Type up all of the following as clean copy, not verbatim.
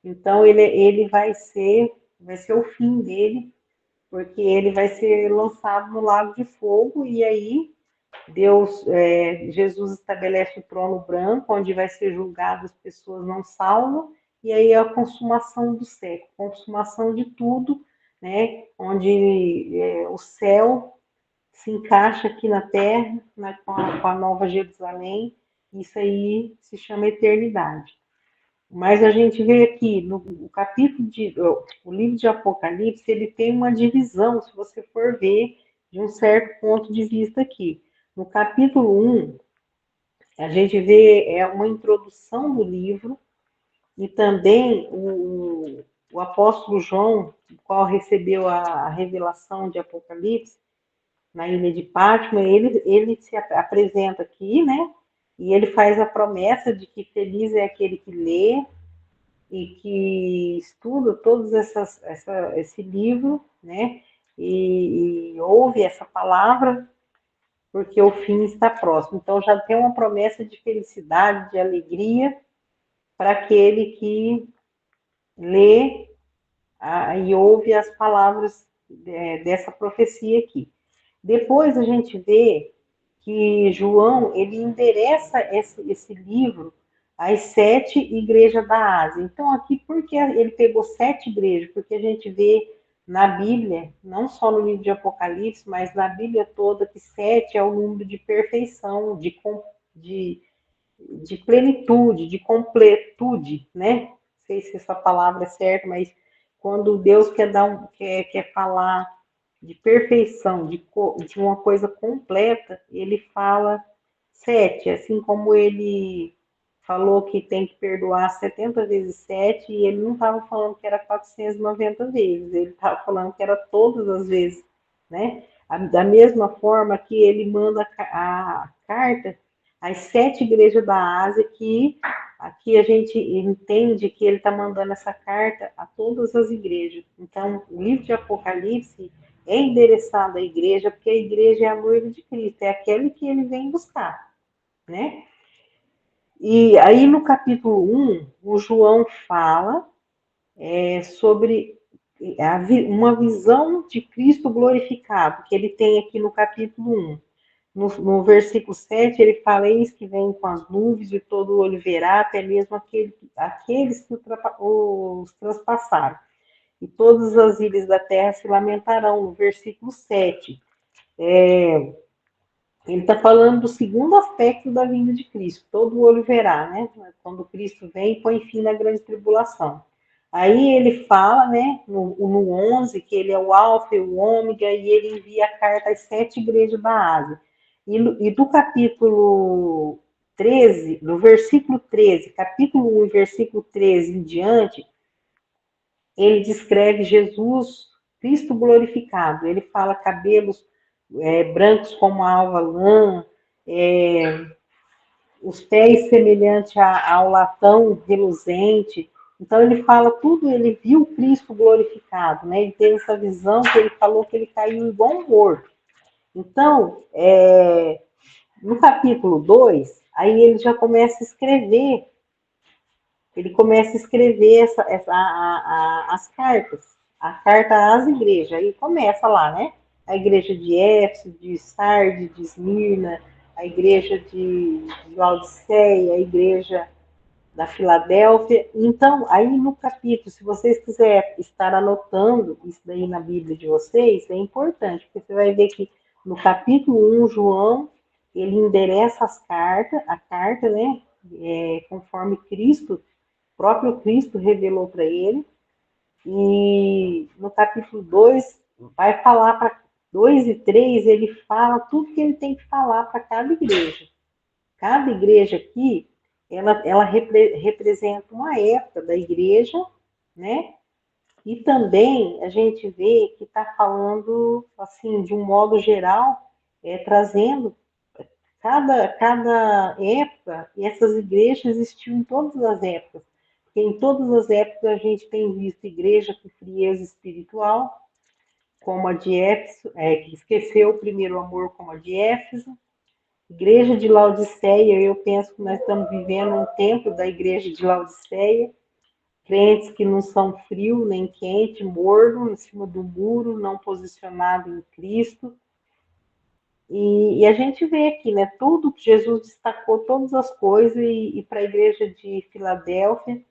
Então ele vai ser o fim dele, porque ele vai ser lançado no lago de fogo e aí Jesus estabelece o trono branco, onde vai ser julgado as pessoas não salvas, e aí é a consumação do século, consumação de tudo, né? Onde o céu se encaixa aqui na terra, né, com a nova Jerusalém, isso aí se chama eternidade. Mas a gente vê aqui no capítulo o livro de Apocalipse, ele tem uma divisão, se você for ver de um certo ponto de vista aqui. No capítulo 1, a gente vê uma introdução do livro e também o apóstolo João, o qual recebeu a revelação de Apocalipse na ilha de Patmos, ele se apresenta aqui, né? E ele faz a promessa de que feliz é aquele que lê e que estuda todos esse livro, né? E ouve essa palavra, porque o fim está próximo. Então já tem uma promessa de felicidade, de alegria para aquele que lê e ouve as palavras dessa profecia aqui. Depois a gente vê que João ele endereça esse livro às 7 igrejas da Ásia. Então, aqui, por que ele pegou 7 igrejas? Porque a gente vê na Bíblia, não só no livro de Apocalipse, mas na Bíblia toda, que 7 é o número de perfeição, de, de plenitude, de completude, né? Não sei se essa palavra é certa, mas quando Deus quer falar de perfeição, de uma coisa completa, ele fala 7, assim como ele falou que tem que perdoar 70 vezes 7, e ele não estava falando que era 490 vezes, ele estava falando que era todas as vezes, né? Da mesma forma que ele manda a carta às 7 igrejas da Ásia, que aqui a gente entende que ele está mandando essa carta a todas as igrejas. Então, o livro de Apocalipse é endereçado à igreja, porque a igreja é a noiva de Cristo, é aquele que ele vem buscar, né? E aí no capítulo 1, o João fala sobre uma visão de Cristo glorificado, que ele tem aqui no capítulo 1. No versículo 7, ele fala: Eis que vem com as nuvens e todo o olho verá, até mesmo aqueles que os transpassaram. E todas as ilhas da terra se lamentarão, no versículo 7. Ele está falando do segundo aspecto da vinda de Cristo. Todo olho verá, né? Quando Cristo vem e põe fim na grande tribulação. Aí ele fala, né, no 11, que ele é o alfa e o ômega, e ele envia a carta às 7 igrejas da Ásia. E do capítulo 13, no versículo 13, capítulo 1, versículo 13 em diante, ele descreve Jesus, Cristo glorificado. Ele fala cabelos brancos como a alva lã, é, os pés semelhantes ao latão reluzente. Então ele fala tudo, ele viu Cristo glorificado, né? Ele teve essa visão que ele falou que ele caiu igual um morto. Então, no capítulo 2, aí ele já começa a escrever, as cartas, a carta às igrejas, aí começa lá, né? A igreja de Éfeso, de Sardes, de Esmirna, a igreja de Laodiceia, a igreja da Filadélfia. Então, aí no capítulo, se vocês quiserem estar anotando isso daí na Bíblia de vocês, é importante, porque você vai ver que no capítulo 1, João, ele endereça a carta, né? Conforme Cristo, o próprio Cristo revelou para ele. E no capítulo 2, vai falar para 2 e 3, ele fala tudo que ele tem que falar para cada igreja. Cada igreja aqui, ela representa uma época da igreja, né? E também a gente vê que está falando, assim, de um modo geral, trazendo cada época, e essas igrejas existiam em todas as épocas. Porque em todas as épocas a gente tem visto igreja com frieza espiritual, como a de Éfeso, que esqueceu o primeiro amor, como a de Éfeso. Igreja de Laodiceia, eu penso que nós estamos vivendo um tempo da igreja de Laodiceia, crentes que não são frio nem quente, morno em cima do muro, não posicionado em Cristo. E a gente vê aqui, né, tudo que Jesus destacou, todas as coisas, e para a igreja de Filadélfia,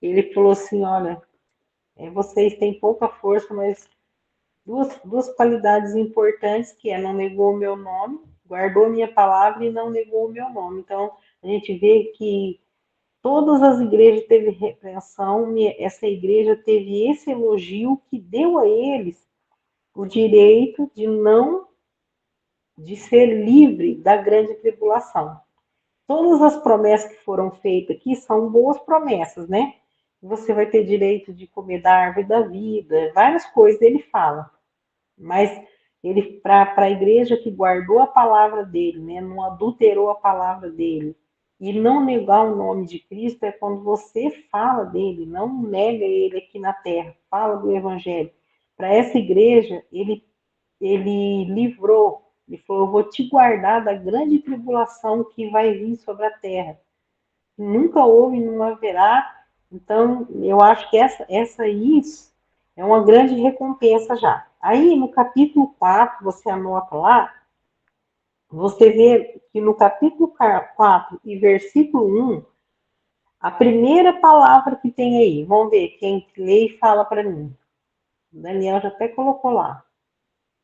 ele falou assim: olha, vocês têm pouca força, mas duas qualidades importantes, que é não negou o meu nome, guardou a minha palavra e não negou o meu nome. Então, a gente vê que todas as igrejas teve repreensão, essa igreja teve esse elogio que deu a eles o direito de ser livre da grande tribulação. Todas as promessas que foram feitas aqui são boas promessas, né? Você vai ter direito de comer da árvore da vida, várias coisas ele fala. Mas ele, para a igreja que guardou a palavra dele, né, não adulterou a palavra dele, e não negar o nome de Cristo, é quando você fala dele, não nega ele aqui na terra, fala do evangelho. Para essa igreja, ele livrou, ele falou: eu vou te guardar da grande tribulação que vai vir sobre a terra. Nunca houve e não haverá. Então, eu acho que essa isso é uma grande recompensa já. Aí, no capítulo 4, você anota lá, você vê que no capítulo 4 e versículo 1, a primeira palavra que tem aí, vamos ver, quem lê e fala para mim. O Daniel já até colocou lá.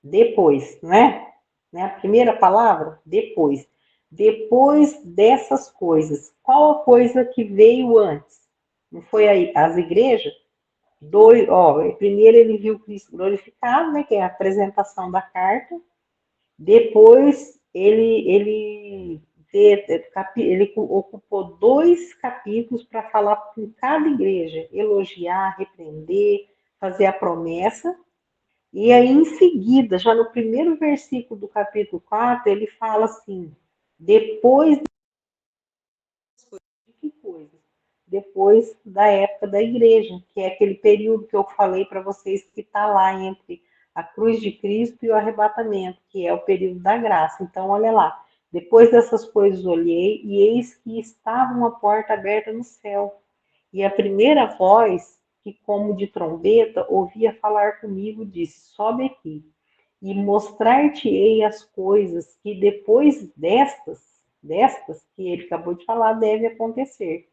Depois, né? A primeira palavra, depois. Depois dessas coisas. Qual a coisa que veio antes? Não foi aí as igrejas? Primeiro ele viu Cristo glorificado, né? Que é a apresentação da carta. Depois ele ocupou 2 capítulos para falar com cada igreja, elogiar, repreender, fazer a promessa. E aí, em seguida, já no primeiro versículo do capítulo 4, ele fala assim: depois de que coisa? Depois da época da igreja, que é aquele período que eu falei para vocês que está lá entre a cruz de Cristo e o arrebatamento, que é o período da graça. Então, olha lá. Depois dessas coisas olhei, e eis que estava uma porta aberta no céu. E a primeira voz, que como de trombeta, ouvia falar comigo, disse: sobe aqui e mostrar-te-ei as coisas que depois destas que ele acabou de falar, deve acontecer.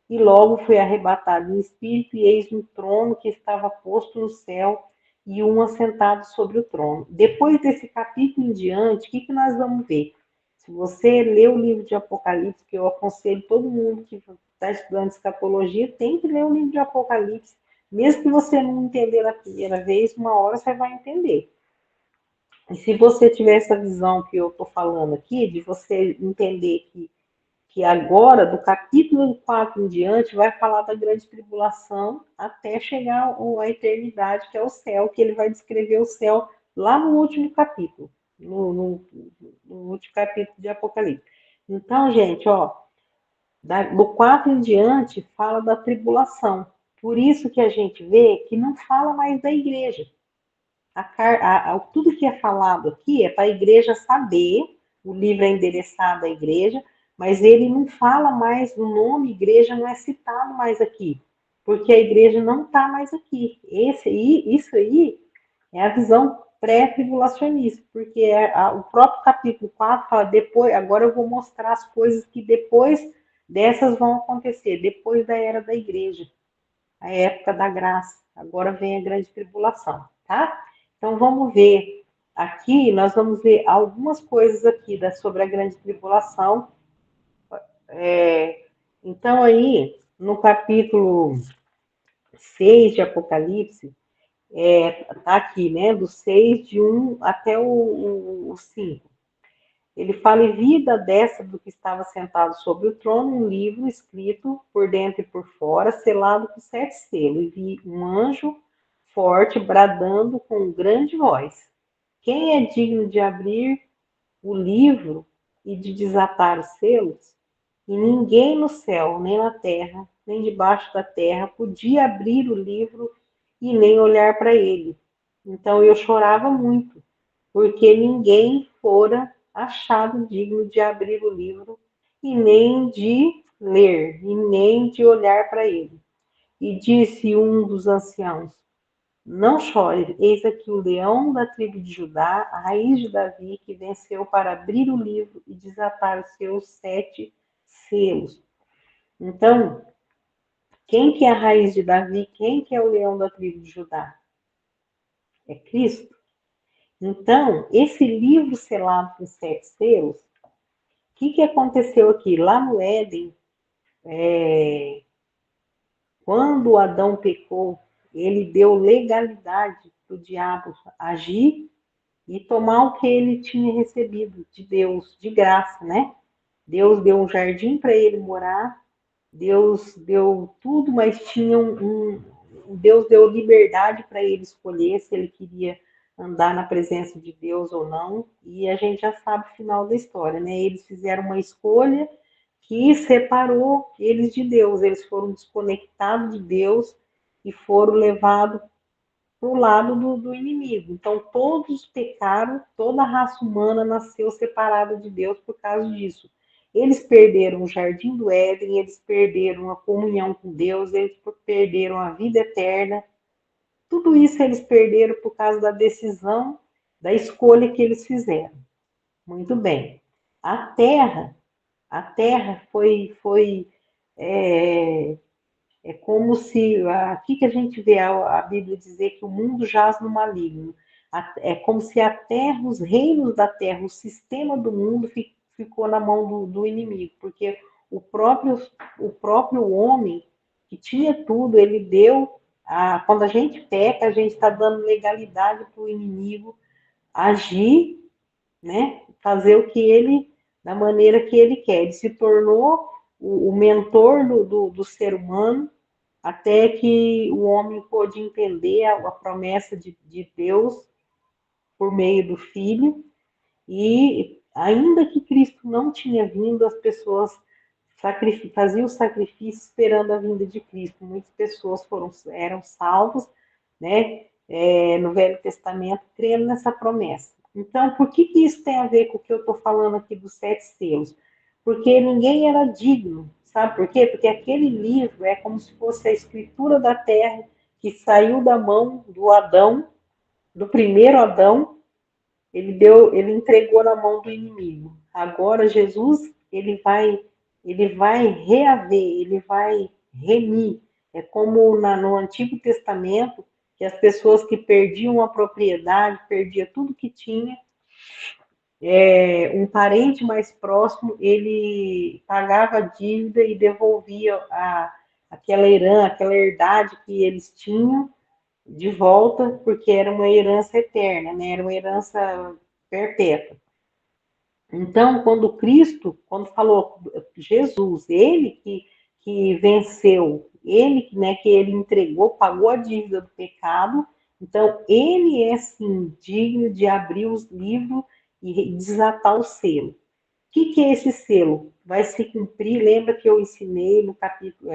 E logo fui arrebatado em espírito, e eis um trono que estava posto no céu, e um assentado sobre o trono. Depois desse capítulo em diante, o que nós vamos ver? Se você lê o livro de Apocalipse, que eu aconselho todo mundo que está estudando escatologia, tem que ler o livro de Apocalipse. Mesmo que você não entender na primeira vez, uma hora você vai entender. E se você tiver essa visão que eu estou falando aqui, de você entender que agora, do capítulo 4 em diante, vai falar da grande tribulação até chegar à eternidade, que é o céu, que ele vai descrever o céu lá no último capítulo, no último capítulo de Apocalipse. Então, gente, do 4 em diante, fala da tribulação. Por isso que a gente vê que não fala mais da igreja. Tudo que é falado aqui é para a igreja saber, o livro é endereçado à igreja, mas ele não fala mais, o nome igreja não é citado mais aqui, porque a igreja não está mais aqui. Isso aí é a visão pré-tribulacionista, porque o próprio capítulo 4 fala: depois, agora eu vou mostrar as coisas que depois dessas vão acontecer, depois da era da igreja, a época da graça. Agora vem a grande tribulação, tá? Então vamos ver aqui, nós vamos ver algumas coisas aqui sobre a grande tribulação. Então aí, no capítulo 6 de Apocalipse, tá aqui, né, do 6, de 1 até o 5. Ele fala: e vida dessa do que estava sentado sobre o trono, um livro escrito por dentro e por fora, selado com 7 selos. E vi um anjo forte bradando com grande voz: quem é digno de abrir o livro e de desatar os selos? E ninguém no céu, nem na terra, nem debaixo da terra, podia abrir o livro e nem olhar para ele. Então eu chorava muito, porque ninguém fora achado digno de abrir o livro e nem de ler, e nem de olhar para ele. E disse um dos anciãos: Não chore, eis aqui o leão da tribo de Judá, a raiz de Davi, que venceu para abrir o livro e desatar os seus 7 selos. Então, quem que é a raiz de Davi? Quem que é o leão da tribo de Judá? É Cristo. Então, esse livro selado com 7 selos, o que aconteceu aqui? Lá no Éden, quando Adão pecou, ele deu legalidade para o diabo agir e tomar o que ele tinha recebido de Deus, de graça, né? Deus deu um jardim para ele morar, Deus deu tudo, mas tinha Deus deu liberdade para ele escolher se ele queria andar na presença de Deus ou não, e a gente já sabe o final da história, né? Eles fizeram uma escolha que separou eles de Deus, eles foram desconectados de Deus e foram levados para o lado do inimigo. Então, todos pecaram, toda a raça humana nasceu separada de Deus por causa disso. Eles perderam o jardim do Éden, eles perderam a comunhão com Deus, eles perderam a vida eterna. Tudo isso eles perderam por causa da decisão, da escolha que eles fizeram. Muito bem. A terra é, é como se, aqui que a gente vê a Bíblia dizer que o mundo jaz no maligno. É como se a terra, os reinos da terra, o sistema do mundo ficou na mão do inimigo, porque o próprio homem, que tinha tudo, ele deu, quando a gente peca, a gente está dando legalidade para o inimigo agir, né? Fazer o que ele, da maneira que ele quer. Ele se tornou o mentor do ser humano, até que o homem pôde entender a promessa de Deus por meio do Filho, e ainda que Cristo não tinha vindo, as pessoas faziam o sacrifício esperando a vinda de Cristo. Muitas pessoas eram salvas, né, no Velho Testamento, crendo nessa promessa. Então, por que isso tem a ver com o que eu estou falando aqui dos 7 selos? Porque ninguém era digno, sabe por quê? Porque aquele livro é como se fosse a escritura da terra que saiu da mão do Adão, do primeiro Adão, ele entregou na mão do inimigo. Agora Jesus, ele vai reaver, ele vai remir. É como no Antigo Testamento, que as pessoas que perdiam a propriedade, perdia tudo que tinha, um parente mais próximo, ele pagava a dívida e devolvia aquela herança, aquela herdade que eles tinham de volta, porque era uma herança eterna, né? Era uma herança perpétua. Então, quando falou Jesus, ele que venceu, ele, né, que ele entregou, pagou a dívida do pecado, então ele é sim digno de abrir os livros e desatar o selo. O que é esse selo? Vai se cumprir, lembra que eu ensinei no capítulo,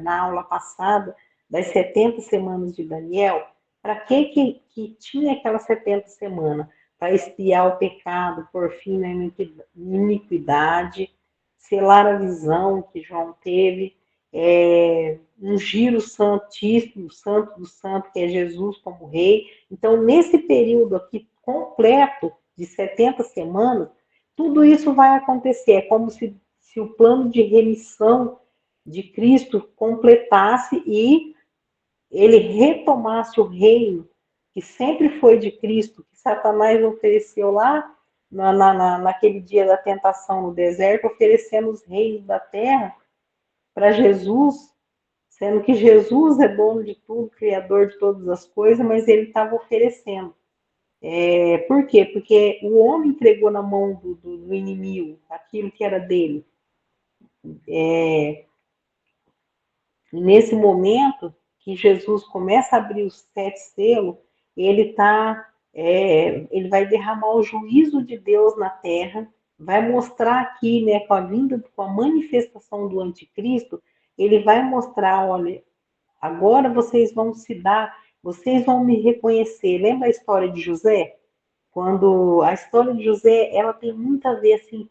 na aula passada, das 70 semanas de Daniel? Para que tinha aquelas 70 semanas? Para expiar o pecado, por fim na iniquidade, selar a visão que João teve, ungir o Santíssimo, o Santo do Santo, que é Jesus como rei. Então, nesse período aqui completo de 70 semanas, tudo isso vai acontecer. É como se o plano de remissão de Cristo completasse e ele retomasse o reino que sempre foi de Cristo, que Satanás ofereceu lá naquele dia da tentação no deserto, oferecendo os reinos da terra para Jesus, sendo que Jesus é dono de tudo, criador de todas as coisas, mas ele estava oferecendo. Por quê? Porque o homem entregou na mão do inimigo aquilo que era dele. Nesse momento que Jesus começa a abrir os 7 selos, ele vai derramar o juízo de Deus na terra, vai mostrar aqui, né, com a vinda, com a manifestação do anticristo, ele vai mostrar, olha, agora vocês vão se dar, vocês vão me reconhecer. Lembra a história de José? Quando a história de José, ela tem muito a ver assim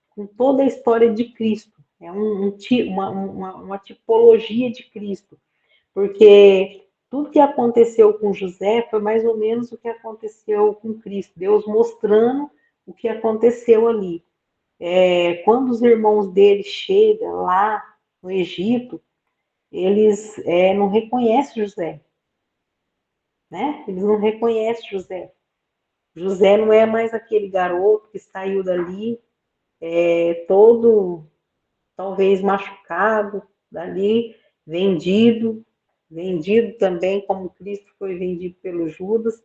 com toda a história de Cristo. É uma tipologia de Cristo, porque tudo que aconteceu com José foi mais ou menos o que aconteceu com Cristo, Deus mostrando o que aconteceu ali. Quando os irmãos dele chegam lá no Egito, eles não reconhecem José, né? Eles não reconhecem José. José não é mais aquele garoto que saiu dali, todo talvez machucado, dali, vendido, vendido também como Cristo foi vendido pelo Judas,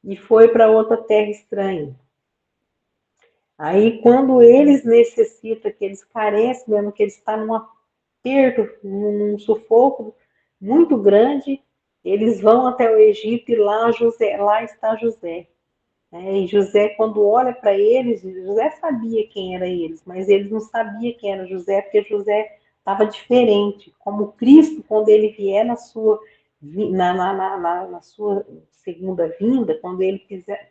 e foi para outra terra estranha. Aí, quando eles necessitam, que eles carecem mesmo, que eles estão num aperto, num sufoco muito grande, eles vão até o Egito e lá está José. E José, quando olha para eles, José sabia quem era eles, mas eles não sabiam quem era José, porque José estava diferente. Como Cristo, quando ele vier na sua segunda vinda, quando ele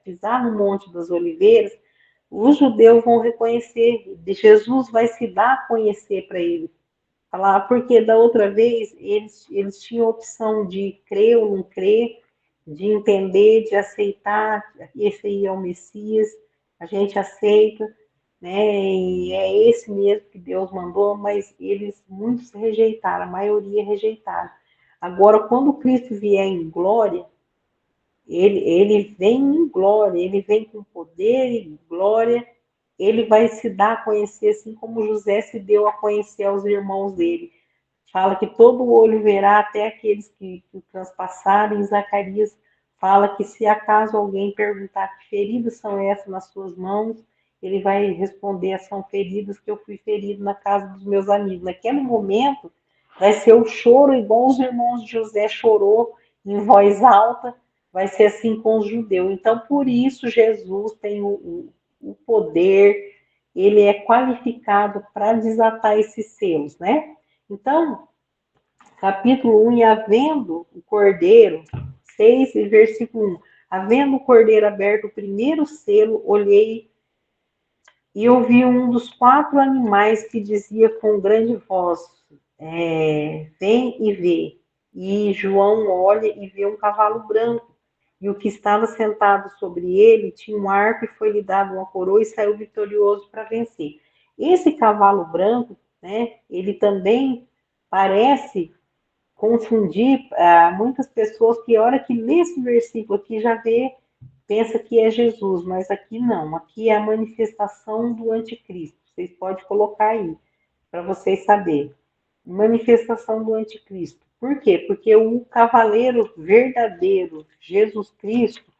pisar no Monte das Oliveiras, os judeus vão reconhecer, Jesus vai se dar a conhecer para eles. Falar, porque da outra vez eles tinham a opção de crer ou não crer, de entender, de aceitar, esse aí é o Messias, a gente aceita, né? E é esse mesmo que Deus mandou, mas muitos rejeitaram, a maioria rejeitaram. Agora, quando Cristo vier em glória, ele vem em glória, ele vem com poder e glória, ele vai se dar a conhecer, assim como José se deu a conhecer aos irmãos dele. Fala que todo olho verá, até aqueles que o transpassarem. Zacarias fala que se acaso alguém perguntar que feridas são essas nas suas mãos, ele vai responder, são feridas que eu fui ferido na casa dos meus amigos. Naquele momento, vai ser o choro igual os irmãos de José chorou em voz alta, vai ser assim com os judeus. Então, por isso, Jesus tem o poder, ele é qualificado para desatar esses selos, né? Então, capítulo 1, e havendo o cordeiro, 6 e versículo 1, havendo o cordeiro aberto o primeiro selo, olhei e ouvi um dos 4 animais que dizia com grande voz, vem e vê. E João olha e vê um cavalo branco, e o que estava sentado sobre ele tinha um arco e foi-lhe dado uma coroa e saiu vitorioso para vencer. Esse cavalo branco, né, ele também parece confundir muitas pessoas que a hora que lê esse versículo aqui já vê, pensa que é Jesus, mas aqui não, aqui é a manifestação do anticristo. Vocês podem colocar aí, para vocês saberem. Manifestação do anticristo. Por quê? Porque o cavaleiro verdadeiro, Jesus Cristo,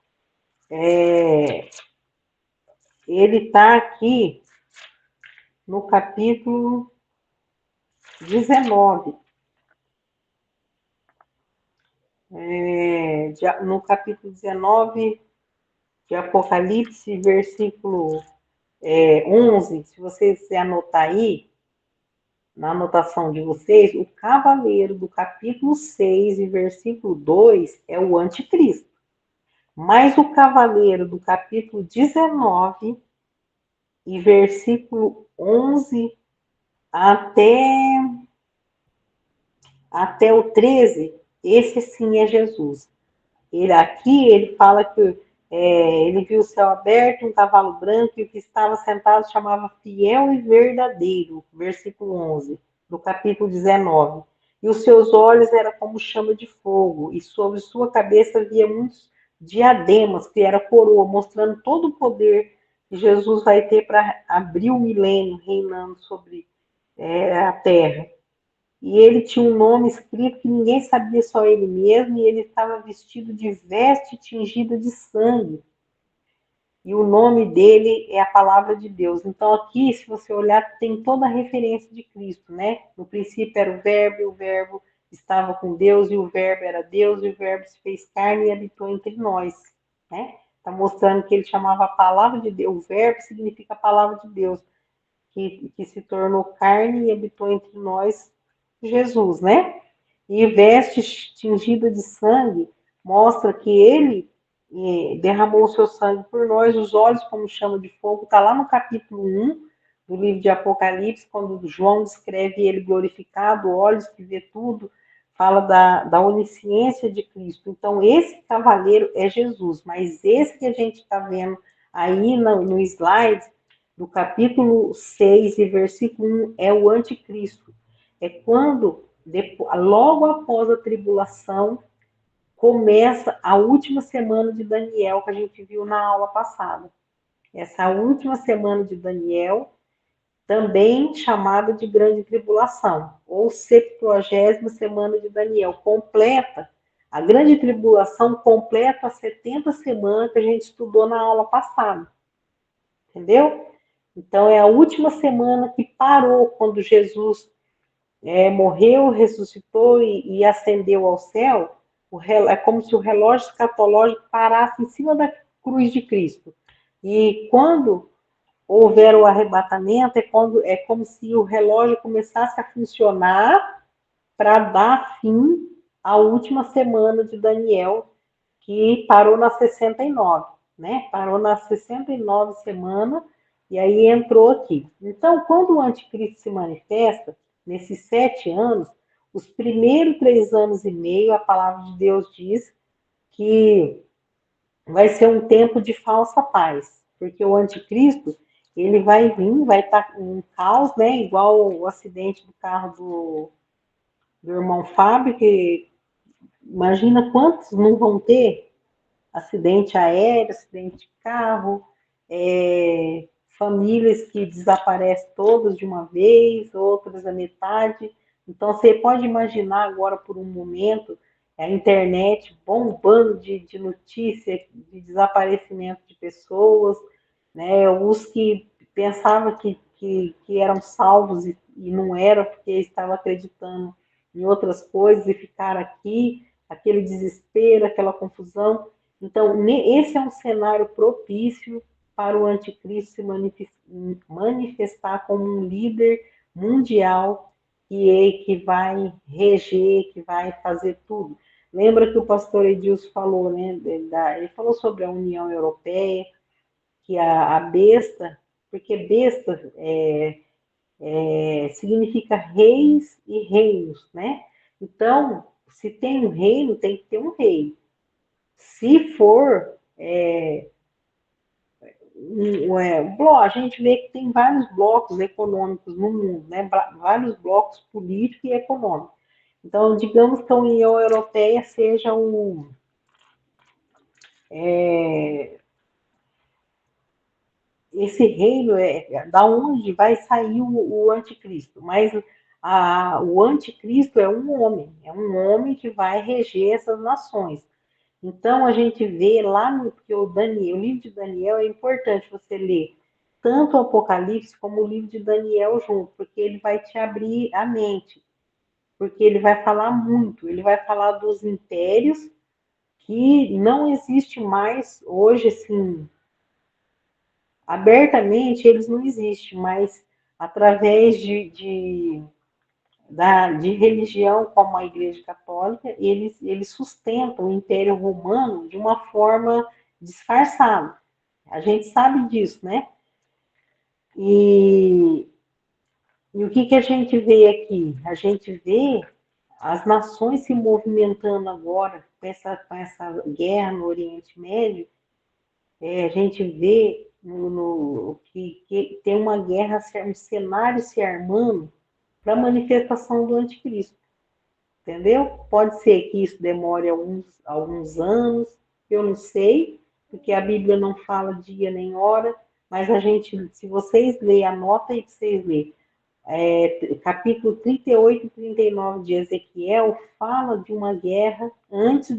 ele está aqui no capítulo 19. No capítulo 19 de Apocalipse, versículo 11, se vocês quiserem anotar aí, na anotação de vocês, o cavaleiro do capítulo 6 e versículo 2 é o anticristo. Mas o cavaleiro do capítulo 19 e versículo 11 até, até o 13, esse sim é Jesus. Ele fala que ele viu o céu aberto, um cavalo branco, e o que estava sentado chamava Fiel e Verdadeiro, versículo 11, do capítulo 19. E os seus olhos eram como chama de fogo, e sobre sua cabeça havia muitos diademas, que era coroa, mostrando todo o poder que Jesus vai ter para abrir o milênio, reinando sobre a terra. E ele tinha um nome escrito que ninguém sabia, só ele mesmo, e ele estava vestido de veste tingida de sangue. E o nome dele é a palavra de Deus. Então aqui, se você olhar, tem toda a referência de Cristo, né? No princípio era o Verbo, e o Verbo estava com Deus, e o Verbo era Deus, e o Verbo se fez carne e habitou entre nós, né? Está mostrando que ele chamava a palavra de Deus. O Verbo significa a palavra de Deus, que se tornou carne e habitou entre nós, Jesus, né? E veste tingida de sangue mostra que ele derramou o seu sangue por nós, os olhos como chama de fogo, está lá no capítulo 1, do livro de Apocalipse, quando João descreve ele glorificado, olhos que vê tudo, fala da onisciência de Cristo. Então, esse cavaleiro é Jesus, mas esse que a gente está vendo aí no slide, do capítulo 6 e versículo 1, é o anticristo. É quando, logo após a tribulação, começa a última semana de Daniel, que a gente viu na aula passada. Essa última semana de Daniel, também chamada de grande tribulação, ou 70ª semana de Daniel, completa, a grande tribulação completa as 70 semanas que a gente estudou na aula passada, entendeu? Então, é a última semana que parou quando Jesus morreu, ressuscitou e ascendeu ao céu. É como se o relógio escatológico parasse em cima da cruz de Cristo. E quando houver o arrebatamento, é como se o relógio começasse a funcionar para dar fim à última semana de Daniel, que parou na 69, né? Parou na 69 semana e aí entrou aqui. Então, quando o anticristo se manifesta, nesses 7 anos, os primeiros 3 anos e meio, a palavra de Deus diz que vai ser um tempo de falsa paz, porque o anticristo, ele vai vir, vai estar um caos, né? Igual o acidente do carro do irmão Fábio, que imagina quantos não vão ter acidente aéreo, acidente de carro, famílias que desaparecem todas de uma vez, outras a metade. Então, você pode imaginar agora, por um momento, a internet bombando de notícias de desaparecimento de pessoas, né? Os que pensavam que eram salvos e não eram, porque estavam acreditando em outras coisas e ficaram aqui, aquele desespero, aquela confusão. Então, esse é um cenário propício para o anticristo se manifestar como um líder mundial que vai reger, que vai fazer tudo. Lembra que o pastor Edilson falou, né? Ele falou sobre a União Europeia, que a besta, porque besta significa reis e reinos, né? Então, se tem um reino, tem que ter um rei. Se for a gente vê que tem vários blocos econômicos no mundo, né? Vários blocos políticos e econômicos. Então, digamos que a União Europeia seja esse reino da onde vai sair o anticristo. Mas o anticristo é um homem que vai reger essas nações. Então, a gente vê lá no que o livro de Daniel é importante você ler tanto o Apocalipse como o livro de Daniel junto, porque ele vai te abrir a mente, porque ele vai falar muito, ele vai falar dos impérios que não existe mais hoje, assim, abertamente eles não existem, mas através de religião como a Igreja Católica, eles sustentam o Império Romano de uma forma disfarçada. A gente sabe disso, né? E o que a gente vê aqui? A gente vê as nações se movimentando agora com essa guerra no Oriente Médio. A gente vê que tem uma guerra, um cenário se armando para a manifestação do anticristo. Entendeu? Pode ser que isso demore alguns anos, eu não sei, porque a Bíblia não fala dia nem hora, mas a gente, se vocês lerem, anota aí para vocês lerem. Capítulo 38 e 39 de Ezequiel fala de uma guerra antes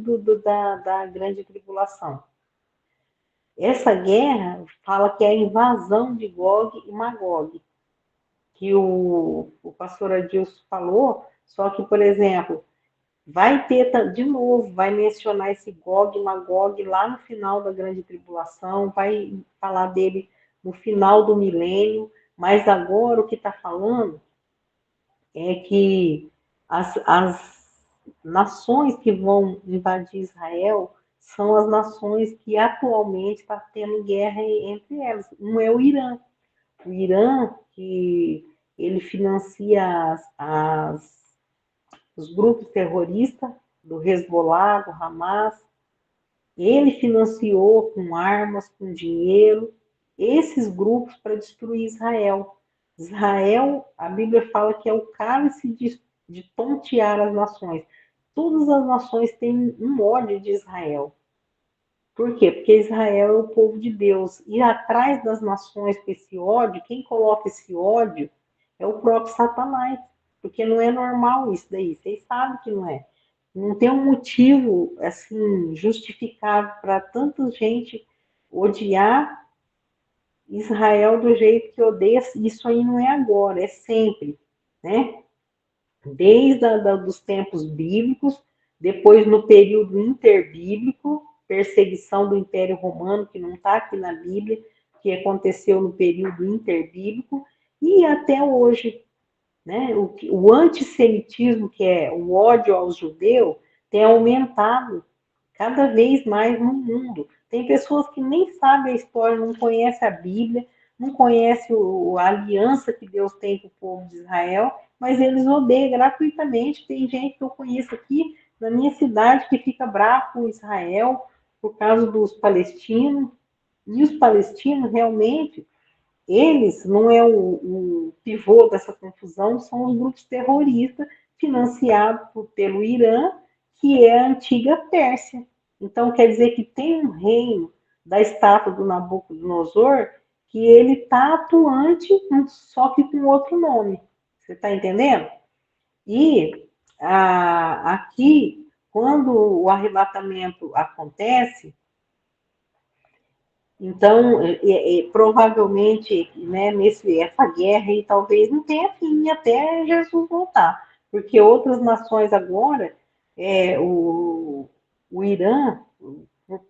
da grande tribulação. Essa guerra fala que é a invasão de Gog e Magog, que o pastor Adilson falou, só que, por exemplo, vai ter, de novo, vai mencionar esse Gog e Magog lá no final da grande tribulação, vai falar dele no final do milênio, mas agora o que está falando é que as nações que vão invadir Israel são as nações que atualmente estão tendo guerra entre elas. Um é o Irã. o Irã, que ele financia os grupos terroristas do Hezbollah, do Hamas, ele financiou com armas, com dinheiro, esses grupos para destruir Israel. Israel, a Bíblia fala que é o cálice de tontear as nações. Todas as nações têm um ódio de Israel. Por quê? Porque Israel é o povo de Deus. E atrás das nações com esse ódio, quem coloca esse ódio é o próprio Satanás. Porque não é normal isso daí. Vocês sabem que não é. Não tem um motivo assim justificável para tanta gente odiar Israel do jeito que odeia. Isso aí não é agora, é sempre, né? Desde dos tempos bíblicos, depois no período interbíblico, perseguição do Império Romano, que não está aqui na Bíblia, que aconteceu no período interbíblico, e até hoje, né? O antissemitismo, que é o ódio aos judeus, tem aumentado cada vez mais no mundo. Tem pessoas que nem sabem a história, não conhecem a Bíblia, não conhecem a aliança que Deus tem com o povo de Israel, mas eles odeiam gratuitamente. Tem gente que eu conheço aqui na minha cidade que fica bravo com Israel por causa dos palestinos, e os palestinos realmente eles, não é o pivô dessa confusão, são os grupos terroristas financiados pelo Irã, que é a antiga Pérsia. Então, quer dizer que tem um reino da estátua do Nabucodonosor que ele está atuante, só que com outro nome. Você está entendendo? E aqui, quando o arrebatamento acontece, então, provavelmente, né, essa guerra aí talvez não tenha fim até Jesus voltar, porque outras nações agora, o Irã,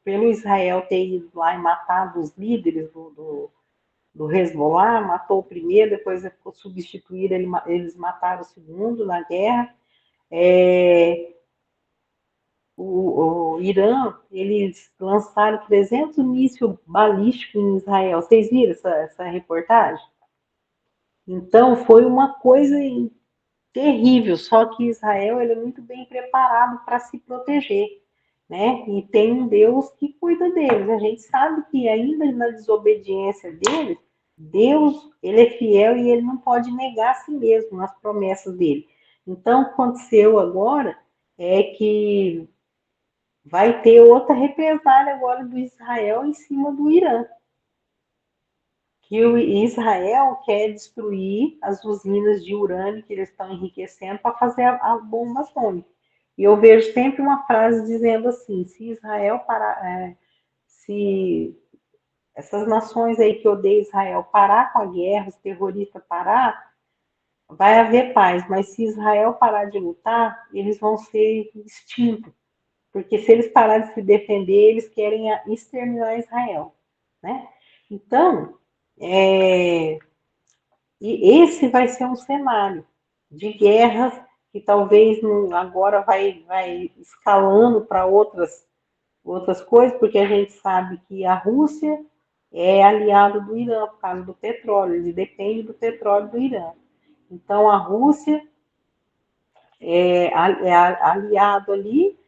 pelo Israel ter ido lá e matado os líderes do Hezbollah, matou o primeiro, depois substituíram, eles mataram o segundo na guerra. O Irã, eles lançaram 300 mísseis balísticos em Israel. Vocês viram essa reportagem? Então, foi uma coisa terrível, só que Israel ele é muito bem preparado para se proteger, né? E tem um Deus que cuida deles. A gente sabe que ainda na desobediência deles, Deus, ele é fiel e ele não pode negar a si mesmo nas promessas dele. Então, o que aconteceu agora é que vai ter outra represália agora do Israel em cima do Irã. Que o Israel quer destruir as usinas de urânio que eles estão enriquecendo para fazer a bomba atômica. E eu vejo sempre uma frase dizendo assim: se Israel parar, se essas nações aí que odeiam Israel parar com a guerra, os terroristas parar, vai haver paz. Mas se Israel parar de lutar, eles vão ser extintos. Porque se eles pararem de se defender, eles querem exterminar Israel, né? Então, e esse vai ser um cenário de guerras que talvez agora vai escalando para outras coisas, porque a gente sabe que a Rússia é aliado do Irã por causa do petróleo, ele depende do petróleo do Irã. Então, a Rússia é aliado ali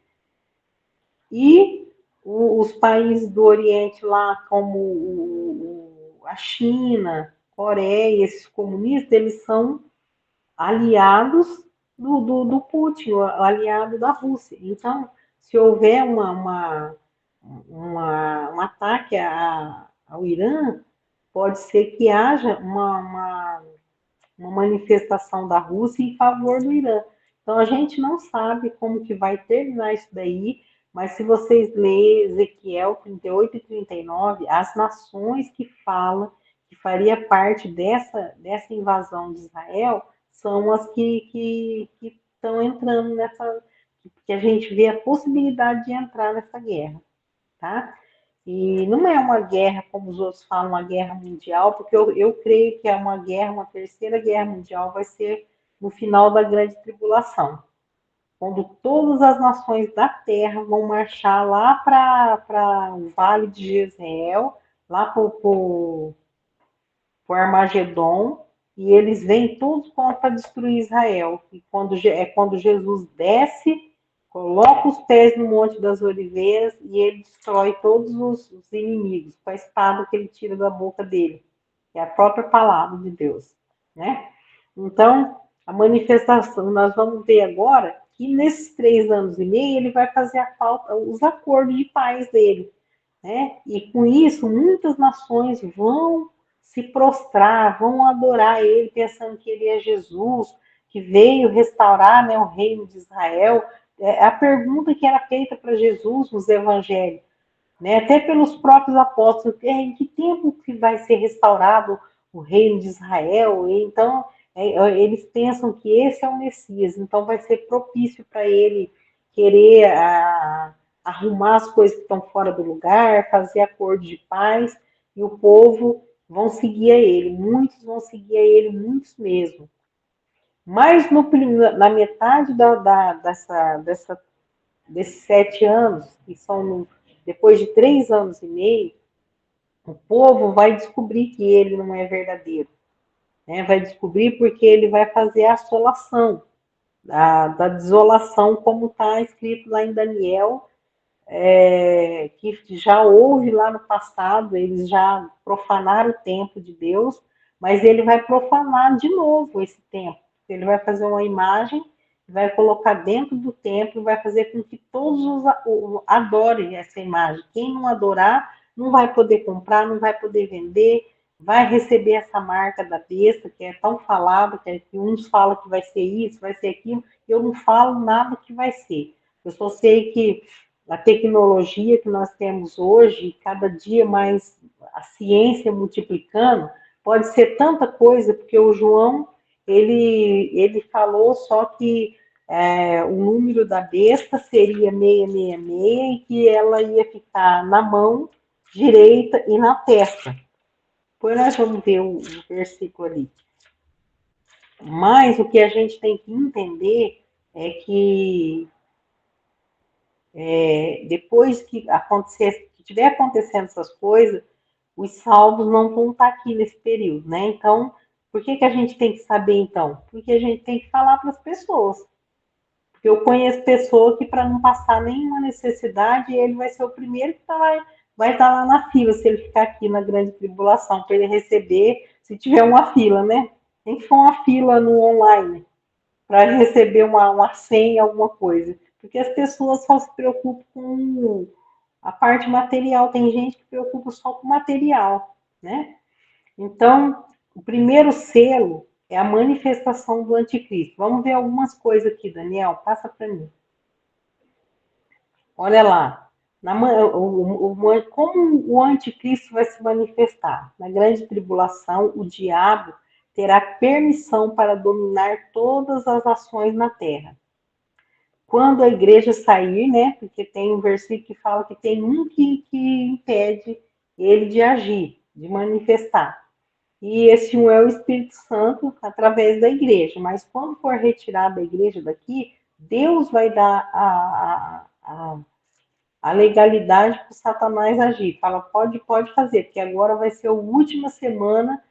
e os países do Oriente lá, como a China, Coreia, esses comunistas, eles são aliados do Putin, aliado da Rússia. Então, se houver um ataque ao Irã, pode ser que haja uma manifestação da Rússia em favor do Irã. Então, a gente não sabe como que vai terminar isso daí, mas se vocês lerem Ezequiel 38 e 39, as nações que falam que faria parte dessa invasão de Israel são as que estão entrando nessa, que a gente vê a possibilidade de entrar nessa guerra, tá? E não é uma guerra, como os outros falam, uma guerra mundial, porque eu creio que é uma guerra, uma terceira guerra mundial vai ser no final da grande tribulação, quando todas as nações da Terra vão marchar lá para o Vale de Jezreel, lá para o o Armagedon, e eles vêm todos para destruir Israel. E quando Jesus desce, coloca os pés no Monte das Oliveiras e ele destrói todos os inimigos com a espada que ele tira da boca dele, que é a própria palavra de Deus, né? Então, a manifestação, nós vamos ver agora que nesses 3 anos e meio ele vai fazer a falta, os acordos de paz dele, né? E com isso, muitas nações vão se prostrar, vão adorar ele, pensando que ele é Jesus, que veio restaurar, né, o reino de Israel. A pergunta que era feita para Jesus nos evangelhos, né, até pelos próprios apóstolos, em que tempo que vai ser restaurado o reino de Israel? E então, eles pensam que esse é o Messias, então vai ser propício para ele querer arrumar as coisas que estão fora do lugar, fazer acordo de paz, e o povo vão seguir a ele, muitos vão seguir a ele, muitos mesmo. Mas na metade desses 7 anos, que são depois de 3 anos e meio, o povo vai descobrir que ele não é verdadeiro, né? Vai descobrir porque ele vai fazer a assolação, da desolação, como está escrito lá em Daniel, que já houve lá no passado, eles já profanaram o templo de Deus, mas ele vai profanar de novo esse templo. Ele vai fazer uma imagem, vai colocar dentro do templo, vai fazer com que todos adorem essa imagem. Quem não adorar, não vai poder comprar, não vai poder vender, vai receber essa marca da besta, que é tão falada, que uns falam que vai ser isso, vai ser aquilo, eu não falo nada que vai ser. Eu só sei que a tecnologia que nós temos hoje, cada dia mais a ciência multiplicando, pode ser tanta coisa, porque o João, ele falou só que o número da besta seria 666 e que ela ia ficar na mão direita e na testa. Depois nós vamos ver o versículo ali. Mas o que a gente tem que entender é que depois que estiver acontecendo essas coisas, os salvos não vão estar aqui nesse período, né? Então, por que a gente tem que saber então? Porque a gente tem que falar para as pessoas. Porque eu conheço pessoa que, para não passar nenhuma necessidade, ele vai ser o primeiro que vai estar lá na fila, se ele ficar aqui na grande tribulação, para ele receber, se tiver uma fila, né? Tem que for uma fila no online, para receber uma senha, alguma coisa. Porque as pessoas só se preocupam com a parte material. Tem gente que se preocupa só com o material, né? Então, o primeiro selo é a manifestação do anticristo. Vamos ver algumas coisas aqui, Daniel. Passa para mim. Olha lá. Como o anticristo vai se manifestar? Na grande tribulação, o diabo terá permissão para dominar todas as ações na terra. Quando a igreja sair, né? Porque tem um versículo que fala que tem um que impede ele de agir, de manifestar. E esse um é o Espírito Santo através da igreja. Mas quando for retirado a igreja daqui, Deus vai dar a legalidade para o Satanás agir. Fala, pode fazer, porque agora vai ser a última semana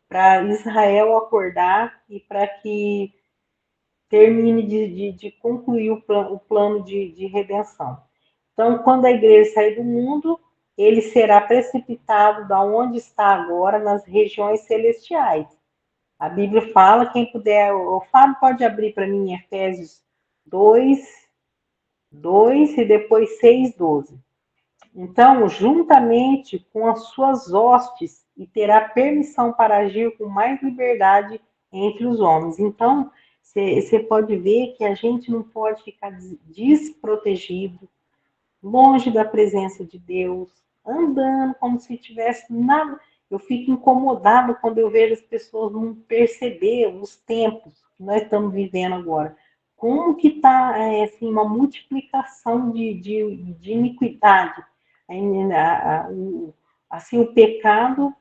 para Israel acordar e para que termine de concluir o plano de redenção. Então, quando a igreja sair do mundo, ele será precipitado da onde está agora, nas regiões celestiais. A Bíblia fala, quem puder, o Fábio pode abrir para mim Efésios 2 e depois 6:12. Então, juntamente com as suas hostes, e terá permissão para agir com mais liberdade entre os homens. Então, você pode ver que a gente não pode ficar desprotegido, longe da presença de Deus, andando como se tivesse nada. Eu fico incomodada quando eu vejo as pessoas não perceber os tempos que nós estamos vivendo agora. Como que está assim, uma multiplicação de iniquidade. Assim, o pecado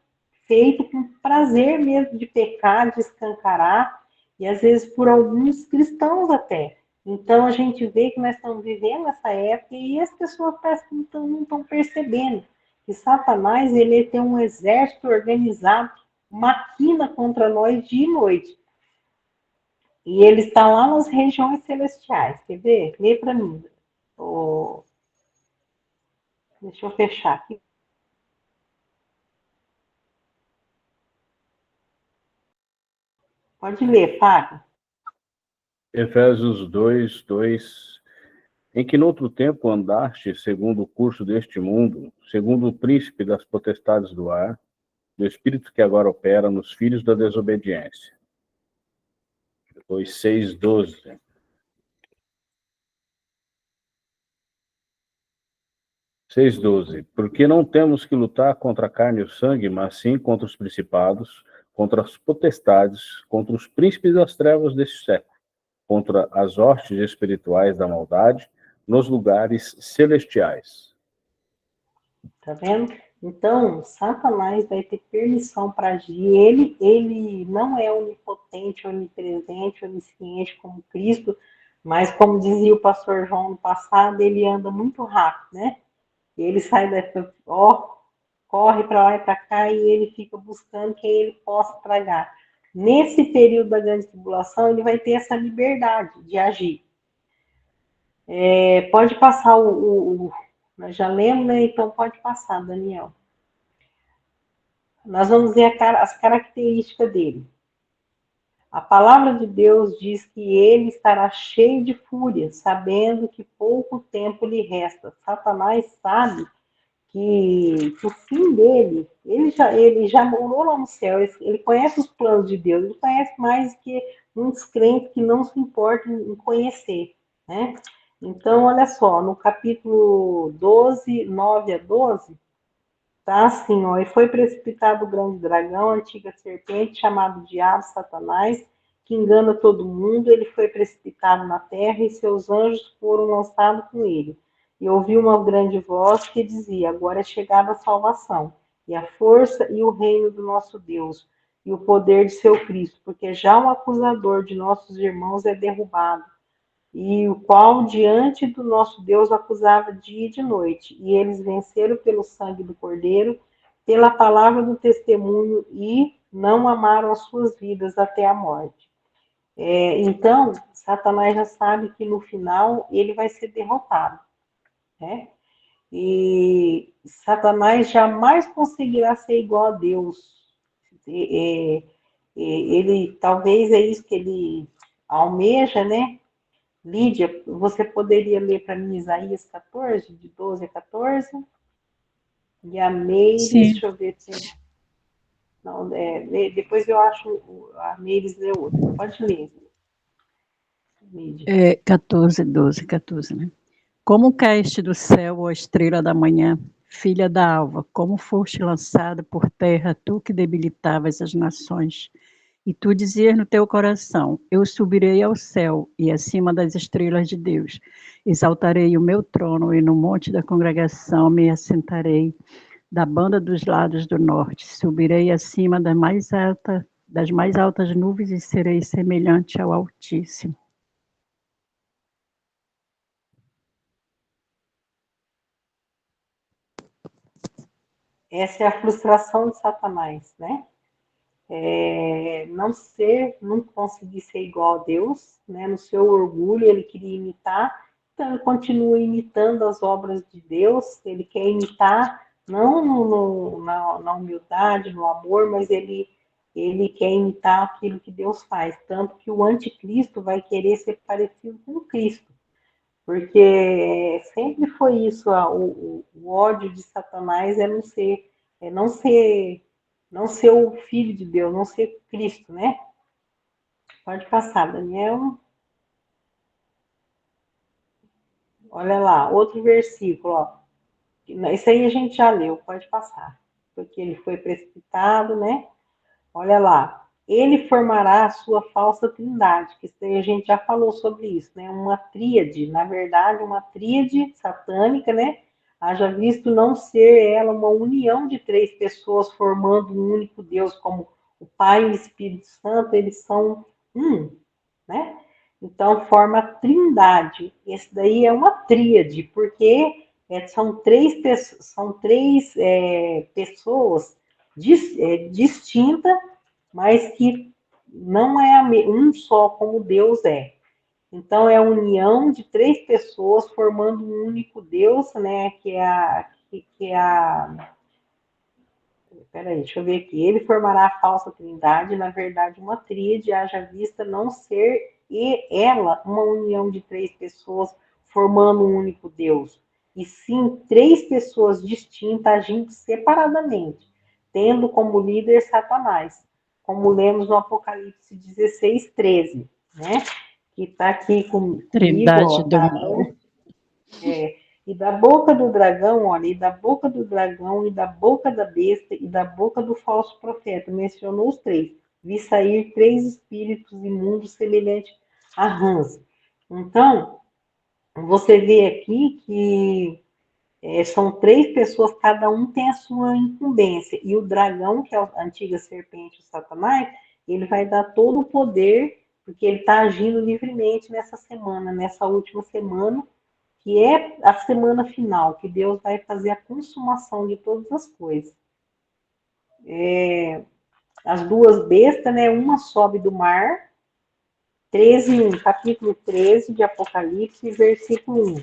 feito com prazer mesmo de pecar, de escancarar, e às vezes por alguns cristãos até. Então a gente vê que nós estamos vivendo essa época e as pessoas parece que não estão percebendo que Satanás ele tem um exército organizado, maquina contra nós dia e noite. E ele está lá nas regiões celestiais. Quer ver? Lê para mim. Oh, deixa eu fechar aqui. Pode ler, Fábio. Efésios 2, 2. Em que noutro tempo andaste segundo o curso deste mundo, segundo o príncipe das potestades do ar, do espírito que agora opera nos filhos da desobediência. Depois 6, 12. 6:12. Porque não temos que lutar contra a carne e o sangue, mas sim contra os principados, contra as potestades, contra os príncipes das trevas deste século, contra as hostes espirituais da maldade nos lugares celestiais. Tá vendo? Então, Satanás vai ter permissão para agir. Ele não é onipotente, onipresente, onisciente como Cristo, mas como dizia o pastor João no passado, ele anda muito rápido, né? Ele sai da, ó, corre para lá e para cá e ele fica buscando quem ele possa tragar. Nesse período da grande tribulação, ele vai ter essa liberdade de agir. Pode passar nós já lemos, né? Então pode passar, Daniel. Nós vamos ver as características dele. A palavra de Deus diz que ele estará cheio de fúria, sabendo que pouco tempo lhe resta. Satanás sabe que o fim dele, ele já morou lá no céu, ele conhece os planos de Deus, ele conhece mais que muitos crentes que não se importam em conhecer, né? Então, olha só, no capítulo 12, 9 a 12, tá assim, ó, e foi precipitado o grande dragão, a antiga serpente, chamado Diabo, Satanás, que engana todo mundo, ele foi precipitado na terra e seus anjos foram lançados com ele. E ouvi uma grande voz que dizia, agora é chegada a salvação, e a força e o reino do nosso Deus, e o poder de seu Cristo, porque já o acusador de nossos irmãos é derrubado, e o qual diante do nosso Deus acusava dia e de noite. E eles venceram pelo sangue do Cordeiro, pela palavra do testemunho e não amaram as suas vidas até a morte. Então, Satanás já sabe que no final ele vai ser derrotado, né? E Satanás jamais conseguirá ser igual a Deus. Ele talvez é isso que ele almeja, né? Lídia, você poderia ler para mim Isaías 14, de 12 a 14? E a Meires, Sim. deixa eu ver se. Não, depois eu acho a Meires ler outra. Pode ler, Lídia. 14, 12, 14, né? Como caíste do céu, ó estrela da manhã, filha da alva, como foste lançada por terra, tu que debilitavas as nações. E tu dizias no teu coração, eu subirei ao céu e acima das estrelas de Deus. Exaltarei o meu trono e no monte da congregação me assentarei da banda dos lados do norte. Subirei acima das mais altas nuvens e serei semelhante ao Altíssimo. Essa é a frustração de Satanás, né? Não conseguir ser igual a Deus, né? No seu orgulho ele queria imitar, então ele continua imitando as obras de Deus, ele quer imitar não na humildade, no amor, mas ele quer imitar aquilo que Deus faz, tanto que o anticristo vai querer ser parecido com Cristo, porque sempre foi isso, o ódio de Satanás é não ser o Filho de Deus, não ser Cristo, né? Pode passar, Daniel. Olha lá, outro versículo, ó. Isso aí a gente já leu, pode passar. Porque ele foi precipitado, né? Olha lá. Ele formará a sua falsa trindade, que isso aí a gente já falou sobre isso, né? Uma tríade, na verdade, uma tríade satânica, né? Haja visto não ser ela uma união de três pessoas formando um único Deus, como o Pai e o Espírito Santo, eles são um, né? Então forma a trindade. Esse daí é uma tríade, porque são três pessoas distintas, mas que não é um só como Deus é. Então, é a união de três pessoas formando um único Deus, né? Peraí, deixa eu ver aqui. Ele formará a falsa trindade, na verdade, uma tríade, haja vista não ser ela uma união de três pessoas formando um único Deus, e sim três pessoas distintas agindo separadamente, tendo como líder Satanás, como lemos no Apocalipse 16, 13, né? Que está aqui comigo, Trindade ó, do tá? mal. E da boca do dragão, olha, e da boca do dragão, e da boca da besta, e da boca do falso profeta, mencionou os três. Vi sair três espíritos imundos semelhantes a rãs. Então, você vê aqui que são três pessoas, cada um tem a sua incumbência. E o dragão, que é a antiga serpente, o Satanás, ele vai dar todo o poder, porque ele está agindo livremente nessa semana, nessa última semana, que é a semana final, que Deus vai fazer a consumação de todas as coisas. As duas bestas, né? Uma sobe do mar, 13:1, capítulo 13 de Apocalipse, versículo 1.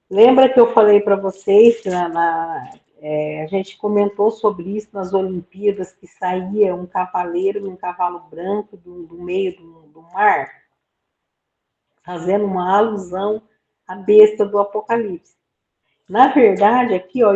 Lembra que eu falei para vocês, a gente comentou sobre isso nas Olimpíadas, que saía um cavaleiro num cavalo branco do meio do mar, fazendo uma alusão à besta do Apocalipse. Na verdade, aqui, ó,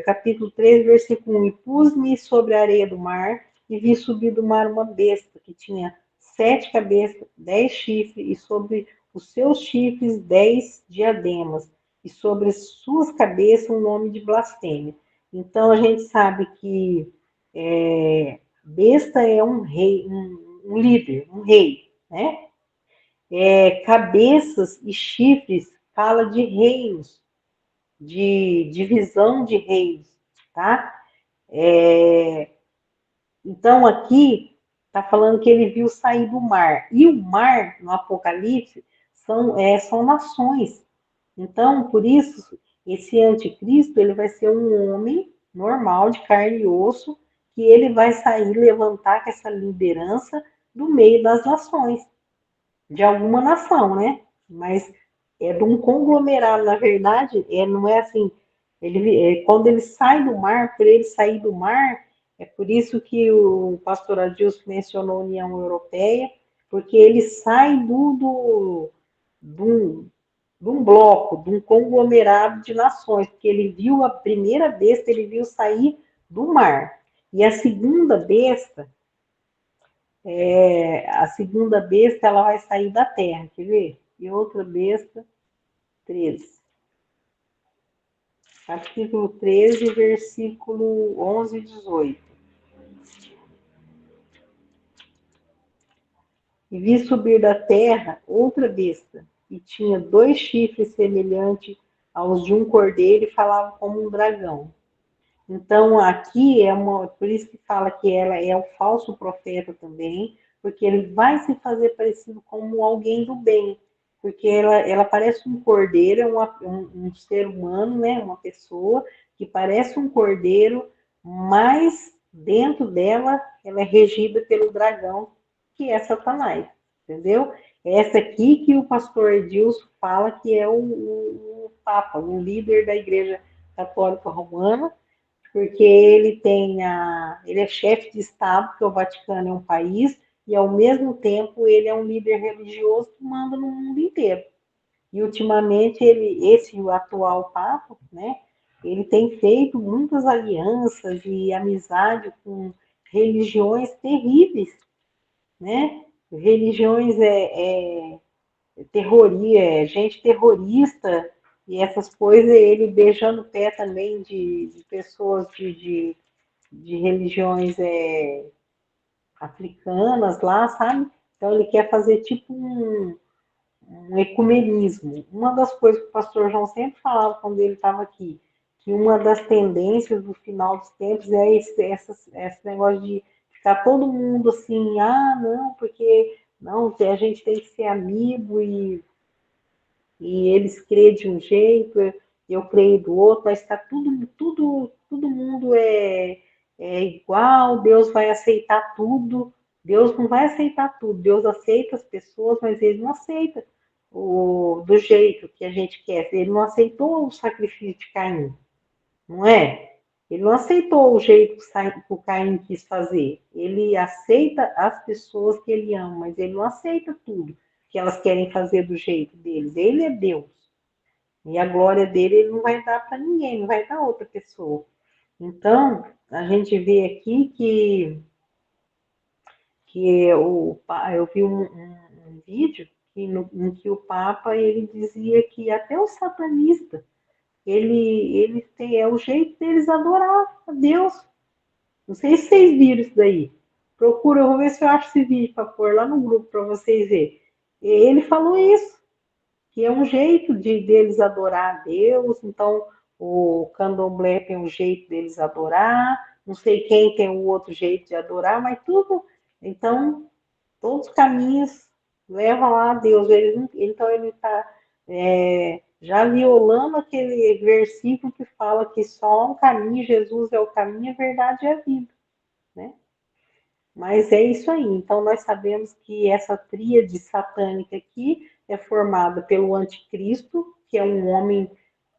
capítulo 13, versículo 1, e pus-me sobre a areia do mar, e vi subir do mar uma besta, que tinha 7 cabeças, 10 chifres, e sobre os seus chifres 10 diademas, e sobre suas cabeças um nome de blasfêmia. Então, a gente sabe que besta é um rei, um líder, um rei, né? Cabeças e chifres fala de reinos, de divisão de reinos, tá? Então, aqui está falando que ele viu sair do mar. E o mar, no Apocalipse, são nações. Então, por isso, esse anticristo, ele vai ser um homem normal, de carne e osso, que ele vai sair, levantar com essa liderança do meio das nações, de alguma nação, né? Mas é de um conglomerado, na verdade, não é assim, quando ele sai do mar, por ele sair do mar, é por isso que o pastor Adilson mencionou a União Europeia, porque ele sai de um bloco, de um conglomerado de nações, porque ele viu a primeira besta, ele viu sair do mar. E a segunda besta, ela vai sair da terra, quer ver? E outra besta, 13. Capítulo 13, versículo 11 e 18. E vi subir da terra outra besta, e tinha 2 chifres semelhantes aos de um cordeiro, e falava como um dragão. Então, aqui por isso que fala que ela é o falso profeta também, porque ele vai se fazer parecido como alguém do bem, porque ela parece um cordeiro, um ser humano, né? Uma pessoa que parece um cordeiro, mas dentro dela ela é regida pelo dragão, que é Satanás, entendeu? Essa aqui que o pastor Edilson fala que é o Papa, o líder da Igreja Católica Romana, porque ele é chefe de Estado, que o Vaticano é um país, e ao mesmo tempo ele é um líder religioso que manda no mundo inteiro. E ultimamente o atual Papa, né, ele tem feito muitas alianças e amizade com religiões terríveis, né? Religiões gente terrorista e essas coisas, ele beijando o pé também de pessoas de religiões africanas lá, sabe? Então ele quer fazer tipo um ecumenismo. Uma das coisas que o pastor João sempre falava quando ele estava aqui, que uma das tendências do final dos tempos é esse negócio de ficar todo mundo assim, não, porque não, a gente tem que ser amigo e eles creem de um jeito, eu creio do outro, mas está todo mundo é igual, Deus vai aceitar tudo. Deus não vai aceitar tudo, Deus aceita as pessoas, mas ele não aceita do jeito que a gente quer. Ele não aceitou o sacrifício de Caim, não é? Ele não aceitou o jeito que o Caim quis fazer. Ele aceita as pessoas que ele ama, mas ele não aceita tudo que elas querem fazer do jeito deles. Ele é Deus. E a glória dele ele não vai dar para ninguém, não vai dar outra pessoa. Então, a gente vê aqui que eu vi um vídeo em que o Papa ele dizia que até o satanista é o jeito deles adorar a Deus. Não sei se vocês viram isso daí. Procura, eu vou ver se eu acho esse vídeo para pôr lá no grupo para vocês verem. Ele falou isso, que é um jeito deles adorar a Deus. Então, o candomblé tem um jeito deles adorar, não sei quem tem um outro jeito de adorar, mas tudo. Então, todos os caminhos levam lá a Deus. Então, ele está já violando aquele versículo que fala que só há um caminho, Jesus é o caminho, a verdade e a vida, né? Mas é isso aí. Então, nós sabemos que essa tríade satânica aqui é formada pelo anticristo, que é um homem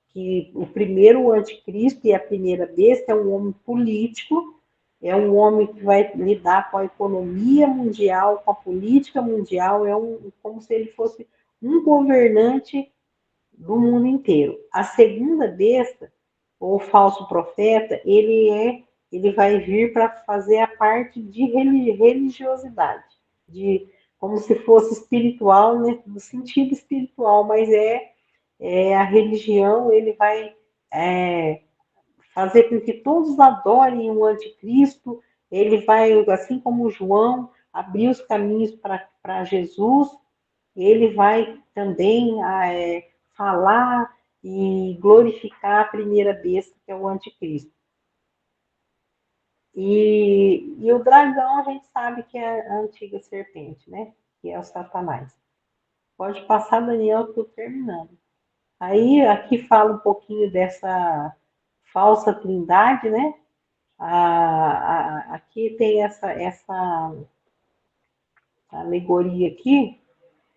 que o primeiro anticristo e a primeira besta é um homem político, é um homem que vai lidar com a economia mundial, com a política mundial, como se ele fosse um governante do mundo inteiro. A segunda besta, ou falso profeta, ele vai vir para fazer a parte de religiosidade, de como se fosse espiritual, né, no sentido espiritual, mas a religião, ele vai fazer com que todos adorem o anticristo, ele vai, assim como João, abrir os caminhos para Jesus, ele vai também falar e glorificar a primeira besta, que é o anticristo. E o dragão, a gente sabe que é a antiga serpente, né? Que é o Satanás. Pode passar, Daniel, estou terminando. Aí, aqui fala um pouquinho dessa falsa trindade, né? Aqui tem essa alegoria aqui.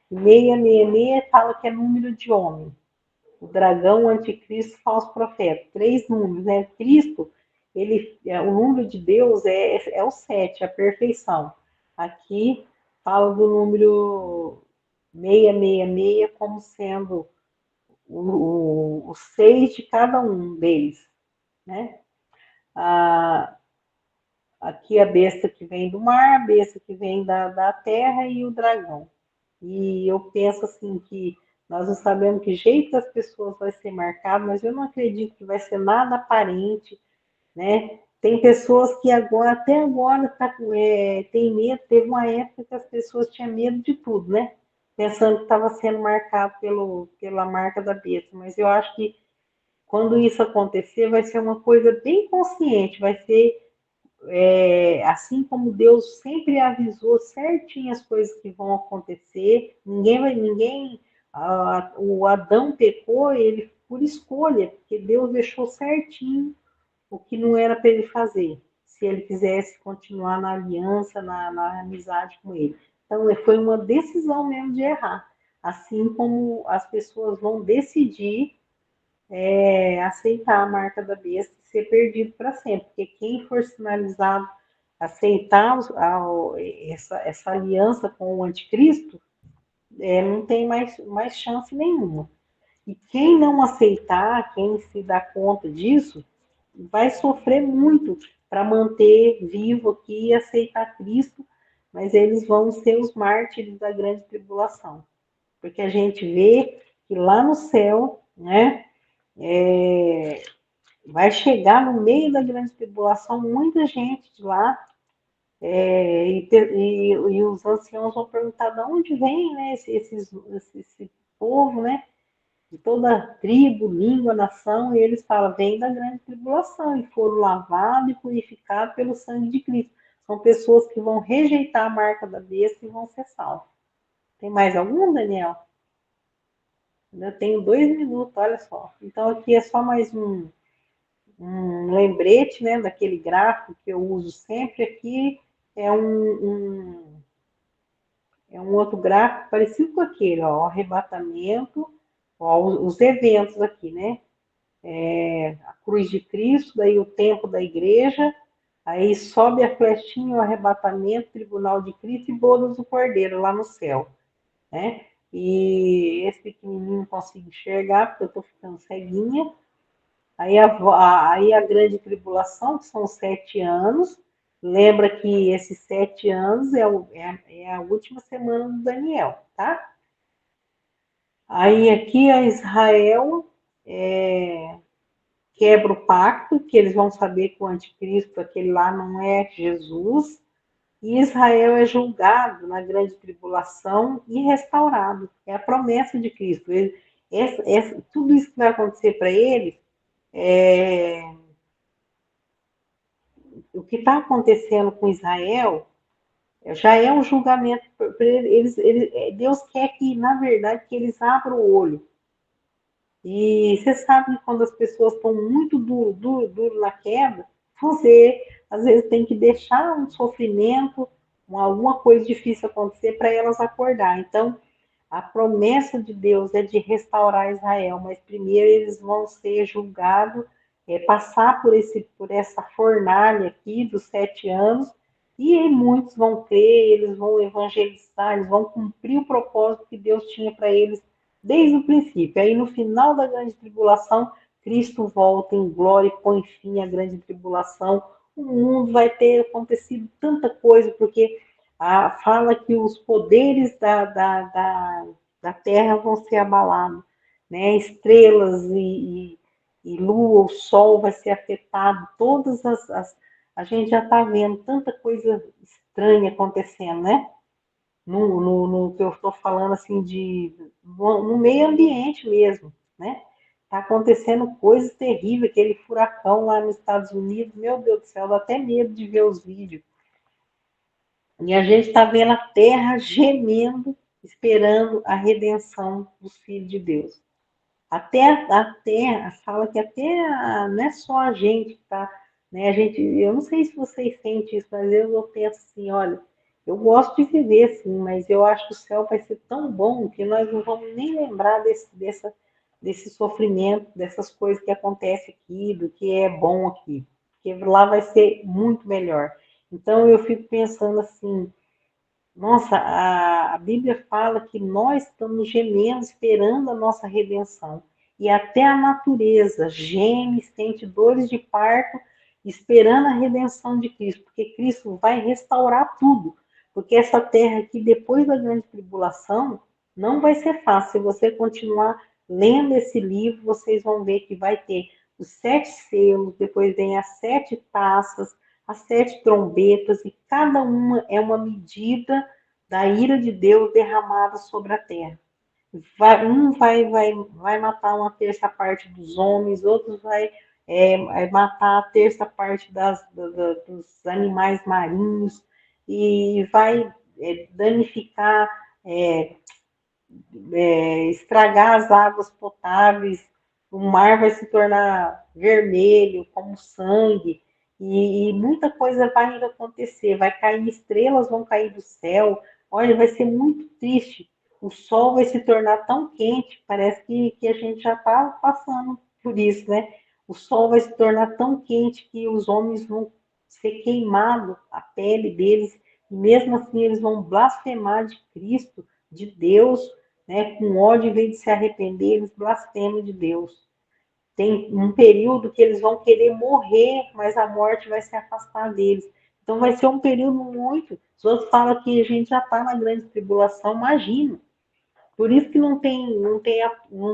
666 fala que é número de homem. O dragão, o anticristo, falso profeta. 3 números, né? Cristo, o número de Deus é o 7, a perfeição. Aqui fala do número 666 como sendo o 6 de cada um deles, né? Aqui a besta que vem do mar, a besta que vem da terra e o dragão. E eu penso assim que nós não sabemos que jeito as pessoas vai ser marcado, mas eu não acredito que vai ser nada aparente, né? Tem pessoas que até agora tem medo, teve uma época que as pessoas tinham medo de tudo, né? Pensando que estava sendo marcado pela marca da besta, mas eu acho que quando isso acontecer vai ser uma coisa bem consciente, vai ser assim como Deus sempre avisou certinho as coisas que vão acontecer, o Adão pecou ele por escolha, porque Deus deixou certinho o que não era para ele fazer, se ele quisesse continuar na aliança, na amizade com ele. Então, foi uma decisão mesmo de errar, assim como as pessoas vão decidir aceitar a marca da besta e ser perdido para sempre, porque quem for sinalizado aceitar essa aliança com o anticristo, não tem mais chance nenhuma. E quem não aceitar, quem se dá conta disso, vai sofrer muito para manter vivo aqui e aceitar Cristo, mas eles vão ser os mártires da grande tribulação. Porque a gente vê que lá no céu, né, vai chegar no meio da grande tribulação muita gente de lá, e os anciãos vão perguntar de onde vem, né, esse povo, né, de toda tribo, língua, nação, e eles falam, vem da grande tribulação, e foram lavados e purificados pelo sangue de Cristo. São pessoas que vão rejeitar a marca da besta e vão ser salvos. Tem mais algum, Daniel? Ainda tenho 2 minutos, olha só. Então, aqui é só mais um lembrete, né, daquele gráfico que eu uso sempre aqui. É é um outro gráfico parecido com aquele, ó, o arrebatamento, ó, os eventos aqui, né? A cruz de Cristo, daí o tempo da igreja, aí sobe a flechinha, o arrebatamento, tribunal de Cristo e bodas do Cordeiro lá no céu, né? E esse pequenininho não consigo enxergar, porque eu estou ficando ceguinha. Aí a grande tribulação, que são os 7 anos. Lembra que esses 7 anos é a última semana do Daniel, tá? Aí aqui a Israel quebra o pacto, que eles vão saber que o anticristo, aquele lá, não é Jesus. E Israel é julgado na grande tribulação e restaurado. É a promessa de Cristo. Tudo isso que vai acontecer para eles, o que está acontecendo com Israel, já é um julgamento. Deus quer que, na verdade, que eles abram o olho. E você sabe que quando as pessoas estão muito duro na queda, você às vezes tem que deixar um sofrimento, alguma coisa difícil acontecer para elas acordar. Então, a promessa de Deus é de restaurar Israel, mas primeiro eles vão ser julgados, passar por essa fornalha aqui dos 7 anos, e muitos vão crer, eles vão evangelizar, eles vão cumprir o propósito que Deus tinha para eles desde o princípio. Aí no final da grande tribulação, Cristo volta em glória e põe fim à grande tribulação. O mundo vai ter acontecido tanta coisa, porque fala que os poderes da terra vão ser abalados, né? Estrelas e lua, o sol vai ser afetado, a gente já está vendo tanta coisa estranha acontecendo, né? No que eu estou falando, assim, no meio ambiente mesmo, né? Está acontecendo coisas terríveis, aquele furacão lá nos Estados Unidos, meu Deus do céu, dá até medo de ver os vídeos. E a gente está vendo a terra gemendo, esperando a redenção dos filhos de Deus. Até a terra, fala que não é só a gente que está, né? Eu não sei se vocês sentem isso, mas eu penso assim, olha, eu gosto de viver assim, mas eu acho que o céu vai ser tão bom que nós não vamos nem lembrar desse sofrimento, dessas coisas que acontecem aqui, do que é bom aqui, porque lá vai ser muito melhor. Então eu fico pensando assim, nossa, a Bíblia fala que nós estamos gemendo, esperando a nossa redenção. E até a natureza geme, sente dores de parto, esperando a redenção de Cristo, porque Cristo vai restaurar tudo. Porque essa terra aqui, depois da grande tribulação, não vai ser fácil. Se você continuar lendo esse livro, vocês vão ver que vai ter os 7 selos, depois vem as 7 taças, as 7 trombetas, e cada uma é uma medida da ira de Deus derramada sobre a terra. Vai matar uma terça parte dos homens, outros vai matar a terça parte dos animais marinhos, e vai danificar, é, estragar as águas potáveis, o mar vai se tornar vermelho, como sangue, e muita coisa vai acontecer, vai cair estrelas, vão cair do céu, olha, vai ser muito triste, o sol vai se tornar tão quente, parece que a gente já está passando por isso, né? O sol vai se tornar tão quente que os homens vão ser queimados, a pele deles, e mesmo assim eles vão blasfemar de Cristo, de Deus, né? Com ódio, em vez de se arrepender, eles blasfemam de Deus. Tem um período que eles vão querer morrer, mas a morte vai se afastar deles. Então vai ser um período muito. Os outros falam que a gente já está na grande tribulação, imagina. Por isso que não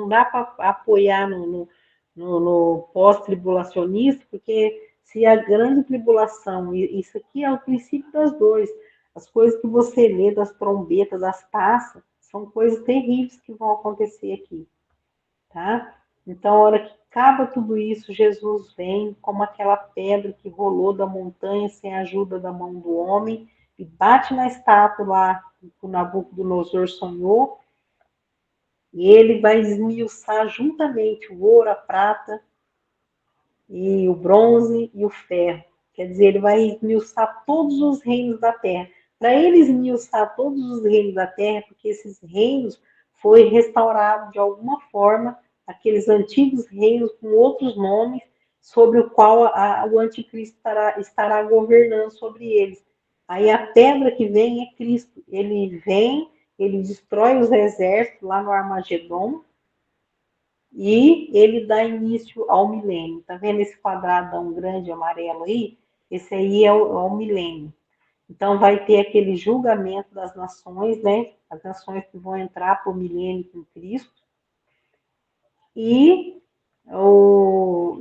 dá para apoiar no pós-tribulacionista, porque se a grande tribulação, isso aqui é o princípio das dores, as coisas que você lê das trombetas, das taças, são coisas terríveis que vão acontecer aqui, tá? Então, a hora que acaba tudo isso, Jesus vem como aquela pedra que rolou da montanha sem a ajuda da mão do homem e bate na estátua lá que o Nabucodonosor sonhou, E ele vai esmiuçar juntamente o ouro, a prata, e o bronze e o ferro. Quer dizer, ele vai esmiuçar todos os reinos da terra. Para ele esmiuçar todos os reinos da terra, porque esses reinos foi restaurado de alguma forma, aqueles antigos reinos com outros nomes, sobre o qual o anticristo estará governando sobre eles. Aí a pedra que vem é Cristo. Ele vem, ele destrói os exércitos lá no Armagedon, e ele dá início ao milênio. Tá vendo esse quadradão grande amarelo aí? Esse aí é o milênio. Então vai ter aquele julgamento das nações, né? As nações que vão entrar para o milênio com Cristo. E,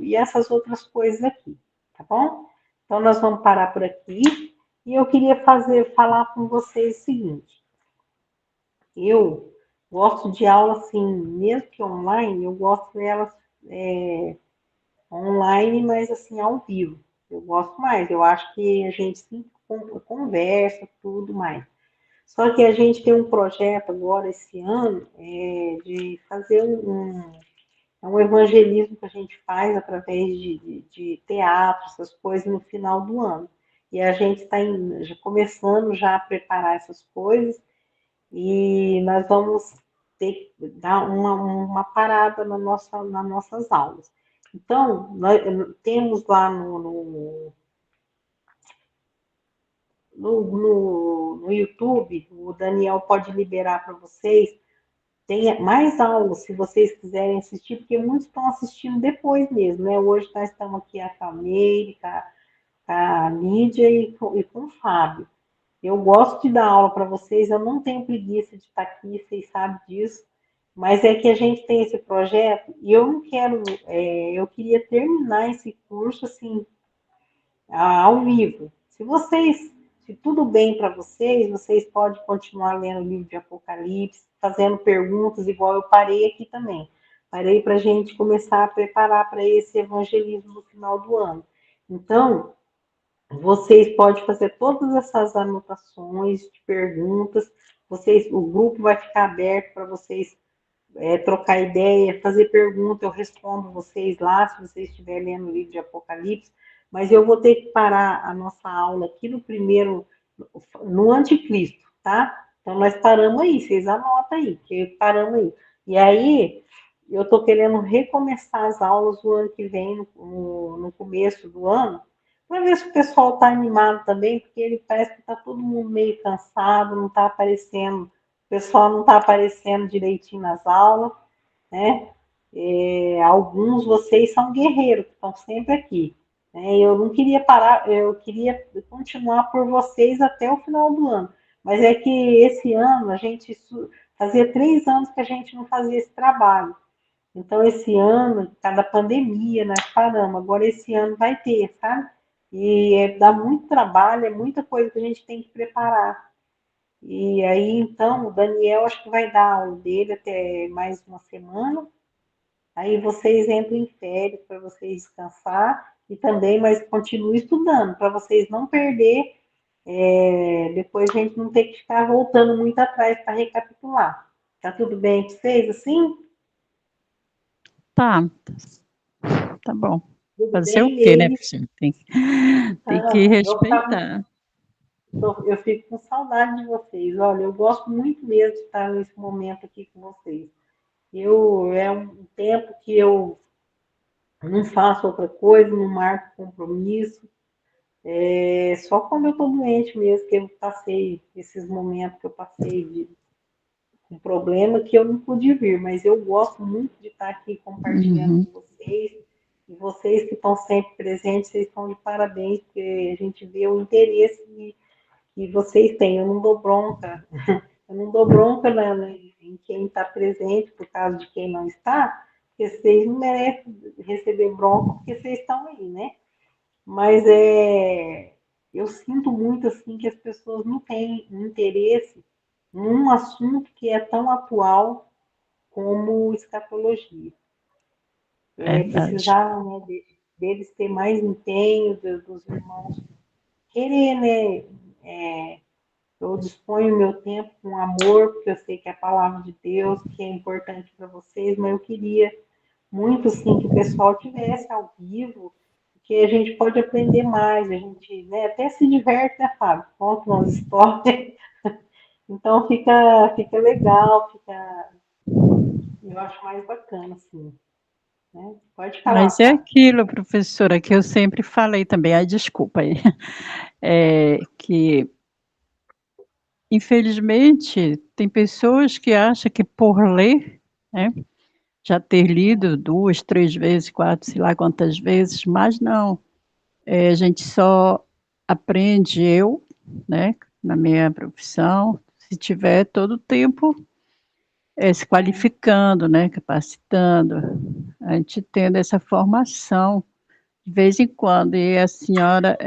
e essas outras coisas aqui, tá bom? Então nós vamos parar por aqui. E eu queria falar com vocês o seguinte. Eu gosto de aula assim, mesmo que online, eu gosto delas online, mas assim, ao vivo. Eu gosto mais, eu acho que a gente sim conversa, tudo mais. Só que a gente tem um projeto agora, esse ano, de fazer um evangelismo que a gente faz através de teatro, essas coisas, no final do ano. E a gente está começando já a preparar essas coisas, e nós vamos ter que dar uma parada nas nossas aulas. Então, nós temos lá no YouTube, o Daniel pode liberar para vocês, tem mais aulas, se vocês quiserem assistir, porque muitos estão assistindo depois mesmo, né? Hoje nós estamos aqui a Cameire, a Lídia e com o Fábio. Eu gosto de dar aula para vocês, eu não tenho preguiça de estar aqui, vocês sabem disso, mas é que a gente tem esse projeto e eu não quero, eu queria terminar esse curso assim, ao vivo. Se tudo bem para vocês, vocês podem continuar lendo o livro de Apocalipse, fazendo perguntas, igual eu parei aqui também. Parei para a gente começar a preparar para esse evangelismo no final do ano. Então, vocês podem fazer todas essas anotações de perguntas. O grupo vai ficar aberto para vocês trocar ideia, fazer pergunta. Eu respondo vocês lá, se vocês estiverem lendo o livro de Apocalipse. Mas eu vou ter que parar a nossa aula aqui no Anticristo, tá? Então nós paramos aí, vocês anotam aí, que paramos aí. E aí, eu estou querendo recomeçar as aulas do ano que vem, no começo do ano, para ver se o pessoal está animado também, porque ele parece que está todo mundo meio cansado, não está aparecendo, o pessoal não está aparecendo direitinho nas aulas, né? Alguns vocês são guerreiros, que estão sempre aqui. Né? Eu não queria parar, eu queria continuar por vocês até o final do ano. Mas é que esse ano, fazia 3 anos que a gente não fazia esse trabalho. Então, esse ano, cada pandemia, nós paramos. Agora, esse ano vai ter, sabe? E dá muito trabalho, é muita coisa que a gente tem que preparar. E aí, então, o Daniel acho que vai dar aula dele até mais uma semana. Aí vocês entram em férias para vocês descansar e também, mas continue estudando, para vocês não perder, depois a gente não ter que ficar voltando muito atrás para recapitular. Tá tudo bem com vocês, assim? Tá, tá bom. Tudo Fazer o bem, quê, né, Neide? professor? Tem que respeitar. Eu fico com saudade de vocês. Olha, eu gosto muito mesmo de estar nesse momento aqui com vocês. É um tempo que eu não faço outra coisa, não marco compromisso. Só quando eu estou doente mesmo, que eu passei esses momentos que eu passei de um problema que eu não pude vir, mas eu gosto muito de estar aqui compartilhando Uhum. com vocês. E vocês que estão sempre presentes, vocês estão de parabéns, porque a gente vê o interesse que vocês têm. Eu não dou bronca, eu não dou bronca em quem está presente por causa de quem não está, porque vocês não merecem receber bronca porque vocês estão aí, né? Mas eu sinto muito assim que as pessoas não têm interesse num assunto que é tão atual como escatologia. Verdade. Precisavam, né, deles ter mais empenho, dos irmãos querer, né, Eu disponho o meu tempo com amor, porque eu sei que é a palavra de Deus, que é importante para vocês, mas eu queria muito, sim, que o pessoal tivesse ao vivo, porque a gente pode aprender mais, a gente, né, até se diverte, né, Fábio? Conta umas histórias. Então fica legal, eu acho mais bacana, assim, né? Pode Mas falar, é Fábio. aquilo, professora, que eu sempre falei também, ai, desculpa aí, que infelizmente tem pessoas que acham que por ler, né, já ter lido 2, 3 vezes, 4, sei lá quantas vezes, mas não, a gente só aprende né, na minha profissão, se tiver todo o tempo se qualificando, né, capacitando, a gente tendo essa formação de vez em quando, e a senhora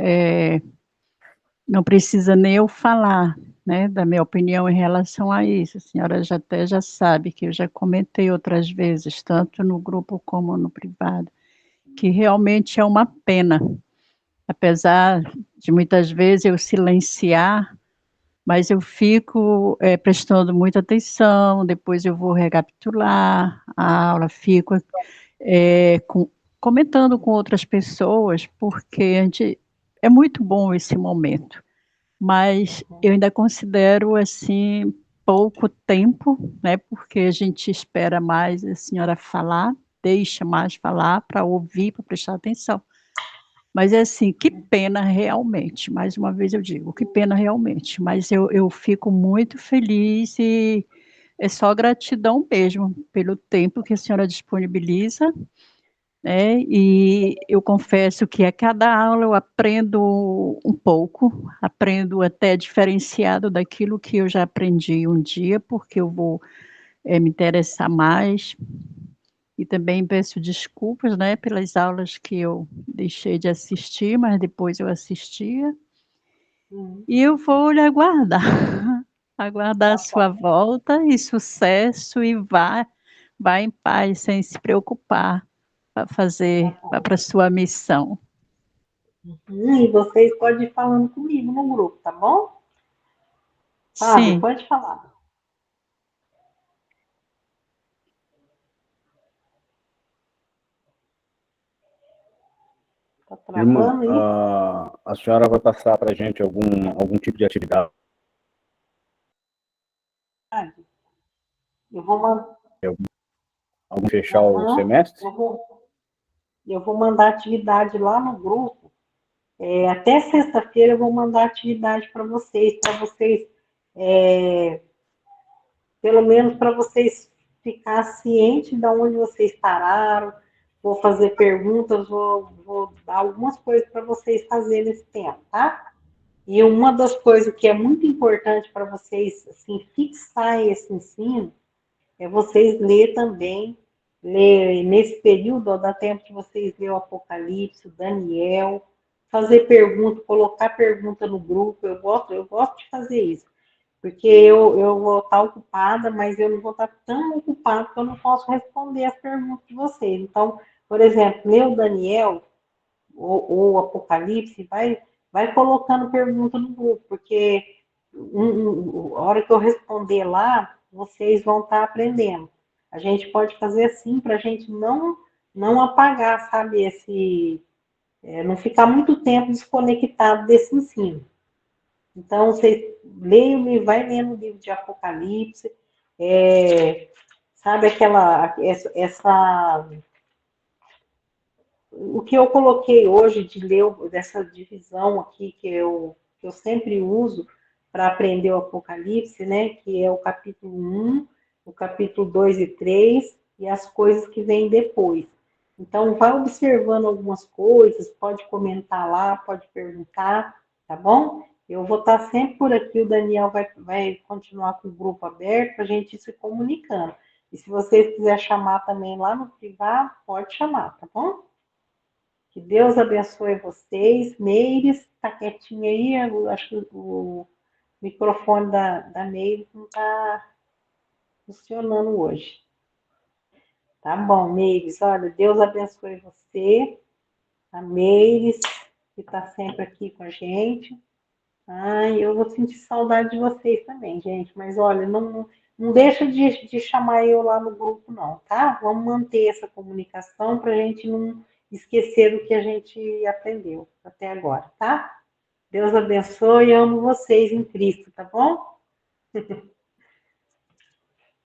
não precisa nem eu falar, né, da minha opinião em relação a isso, a senhora já sabe que eu já comentei outras vezes, tanto no grupo como no privado, que realmente é uma pena, apesar de muitas vezes eu silenciar, mas eu fico prestando muita atenção, depois eu vou recapitular a aula, fico comentando com outras pessoas, porque é muito bom esse momento, mas eu ainda considero assim pouco tempo, né? Porque a gente espera mais a senhora falar, deixa mais falar para ouvir, para prestar atenção. Mas é assim, que pena realmente, mais uma vez eu digo, que pena realmente, mas eu fico muito feliz e é só gratidão mesmo pelo tempo que a senhora disponibiliza, né? E eu confesso que a cada aula eu aprendo um pouco, aprendo até diferenciado daquilo que eu já aprendi um dia, porque eu vou me interessar mais. E também peço desculpas, né, pelas aulas que eu deixei de assistir, mas depois eu assistia. Uhum. E eu vou lhe aguardar, aguardar a Tá sua bom. volta e sucesso e vá em paz, sem se preocupar, para Tá fazer, bom. para a sua missão. E vocês podem ir falando comigo no grupo, tá bom? Fábio, Sim, pode falar. Tá Irmã, travando aí? a senhora vai passar para a gente algum tipo de atividade, Eu vou, man- algum fechar o Aham. semestre? Eu vou mandar atividade lá no grupo. Até sexta-feira eu vou mandar atividade para vocês, é, pelo menos para vocês ficar cientes de onde vocês pararam. Vou fazer perguntas, vou dar algumas coisas para vocês fazerem nesse tempo, tá? E uma das coisas que é muito importante para vocês assim, fixar esse ensino é vocês ler também, ler nesse período, ó, dá tempo de vocês ler o Apocalipse, o Daniel, fazer pergunta, colocar pergunta no grupo, eu gosto de fazer isso, porque eu vou estar ocupada, mas eu não vou estar tão ocupada que eu não posso responder as perguntas de vocês. Então, por exemplo, ler o Daniel, ou o Apocalipse, vai colocando pergunta no grupo, porque a hora que eu responder lá, vocês vão estar aprendendo. A gente pode fazer assim para a gente não apagar, sabe, não ficar muito tempo desconectado desse ensino. Então, vocês leiam e vai lendo o livro de Apocalipse, sabe o que eu coloquei hoje de ler dessa divisão aqui que eu sempre uso para aprender o Apocalipse, né? Que é o capítulo 1, o capítulo 2 e 3 e as coisas que vêm depois. Então, vai observando algumas coisas, pode comentar lá, pode perguntar, tá bom? Eu vou estar sempre por aqui, o Daniel vai continuar com o grupo aberto para a gente ir se comunicando. E se vocês quiserem chamar também lá no privado, pode chamar, tá bom? Que Deus abençoe vocês. Meires, está quietinha aí? Eu acho que o microfone da Meires não está funcionando hoje. Tá bom, Meires. Olha, Deus abençoe você. A Meires, que está sempre aqui com a gente. Ai, eu vou sentir saudade de vocês também, gente. Mas olha, não deixa de chamar eu lá no grupo, não, tá? Vamos manter essa comunicação para a gente não esquecer do que a gente aprendeu até agora, tá? Deus abençoe e amo vocês em Cristo, tá bom?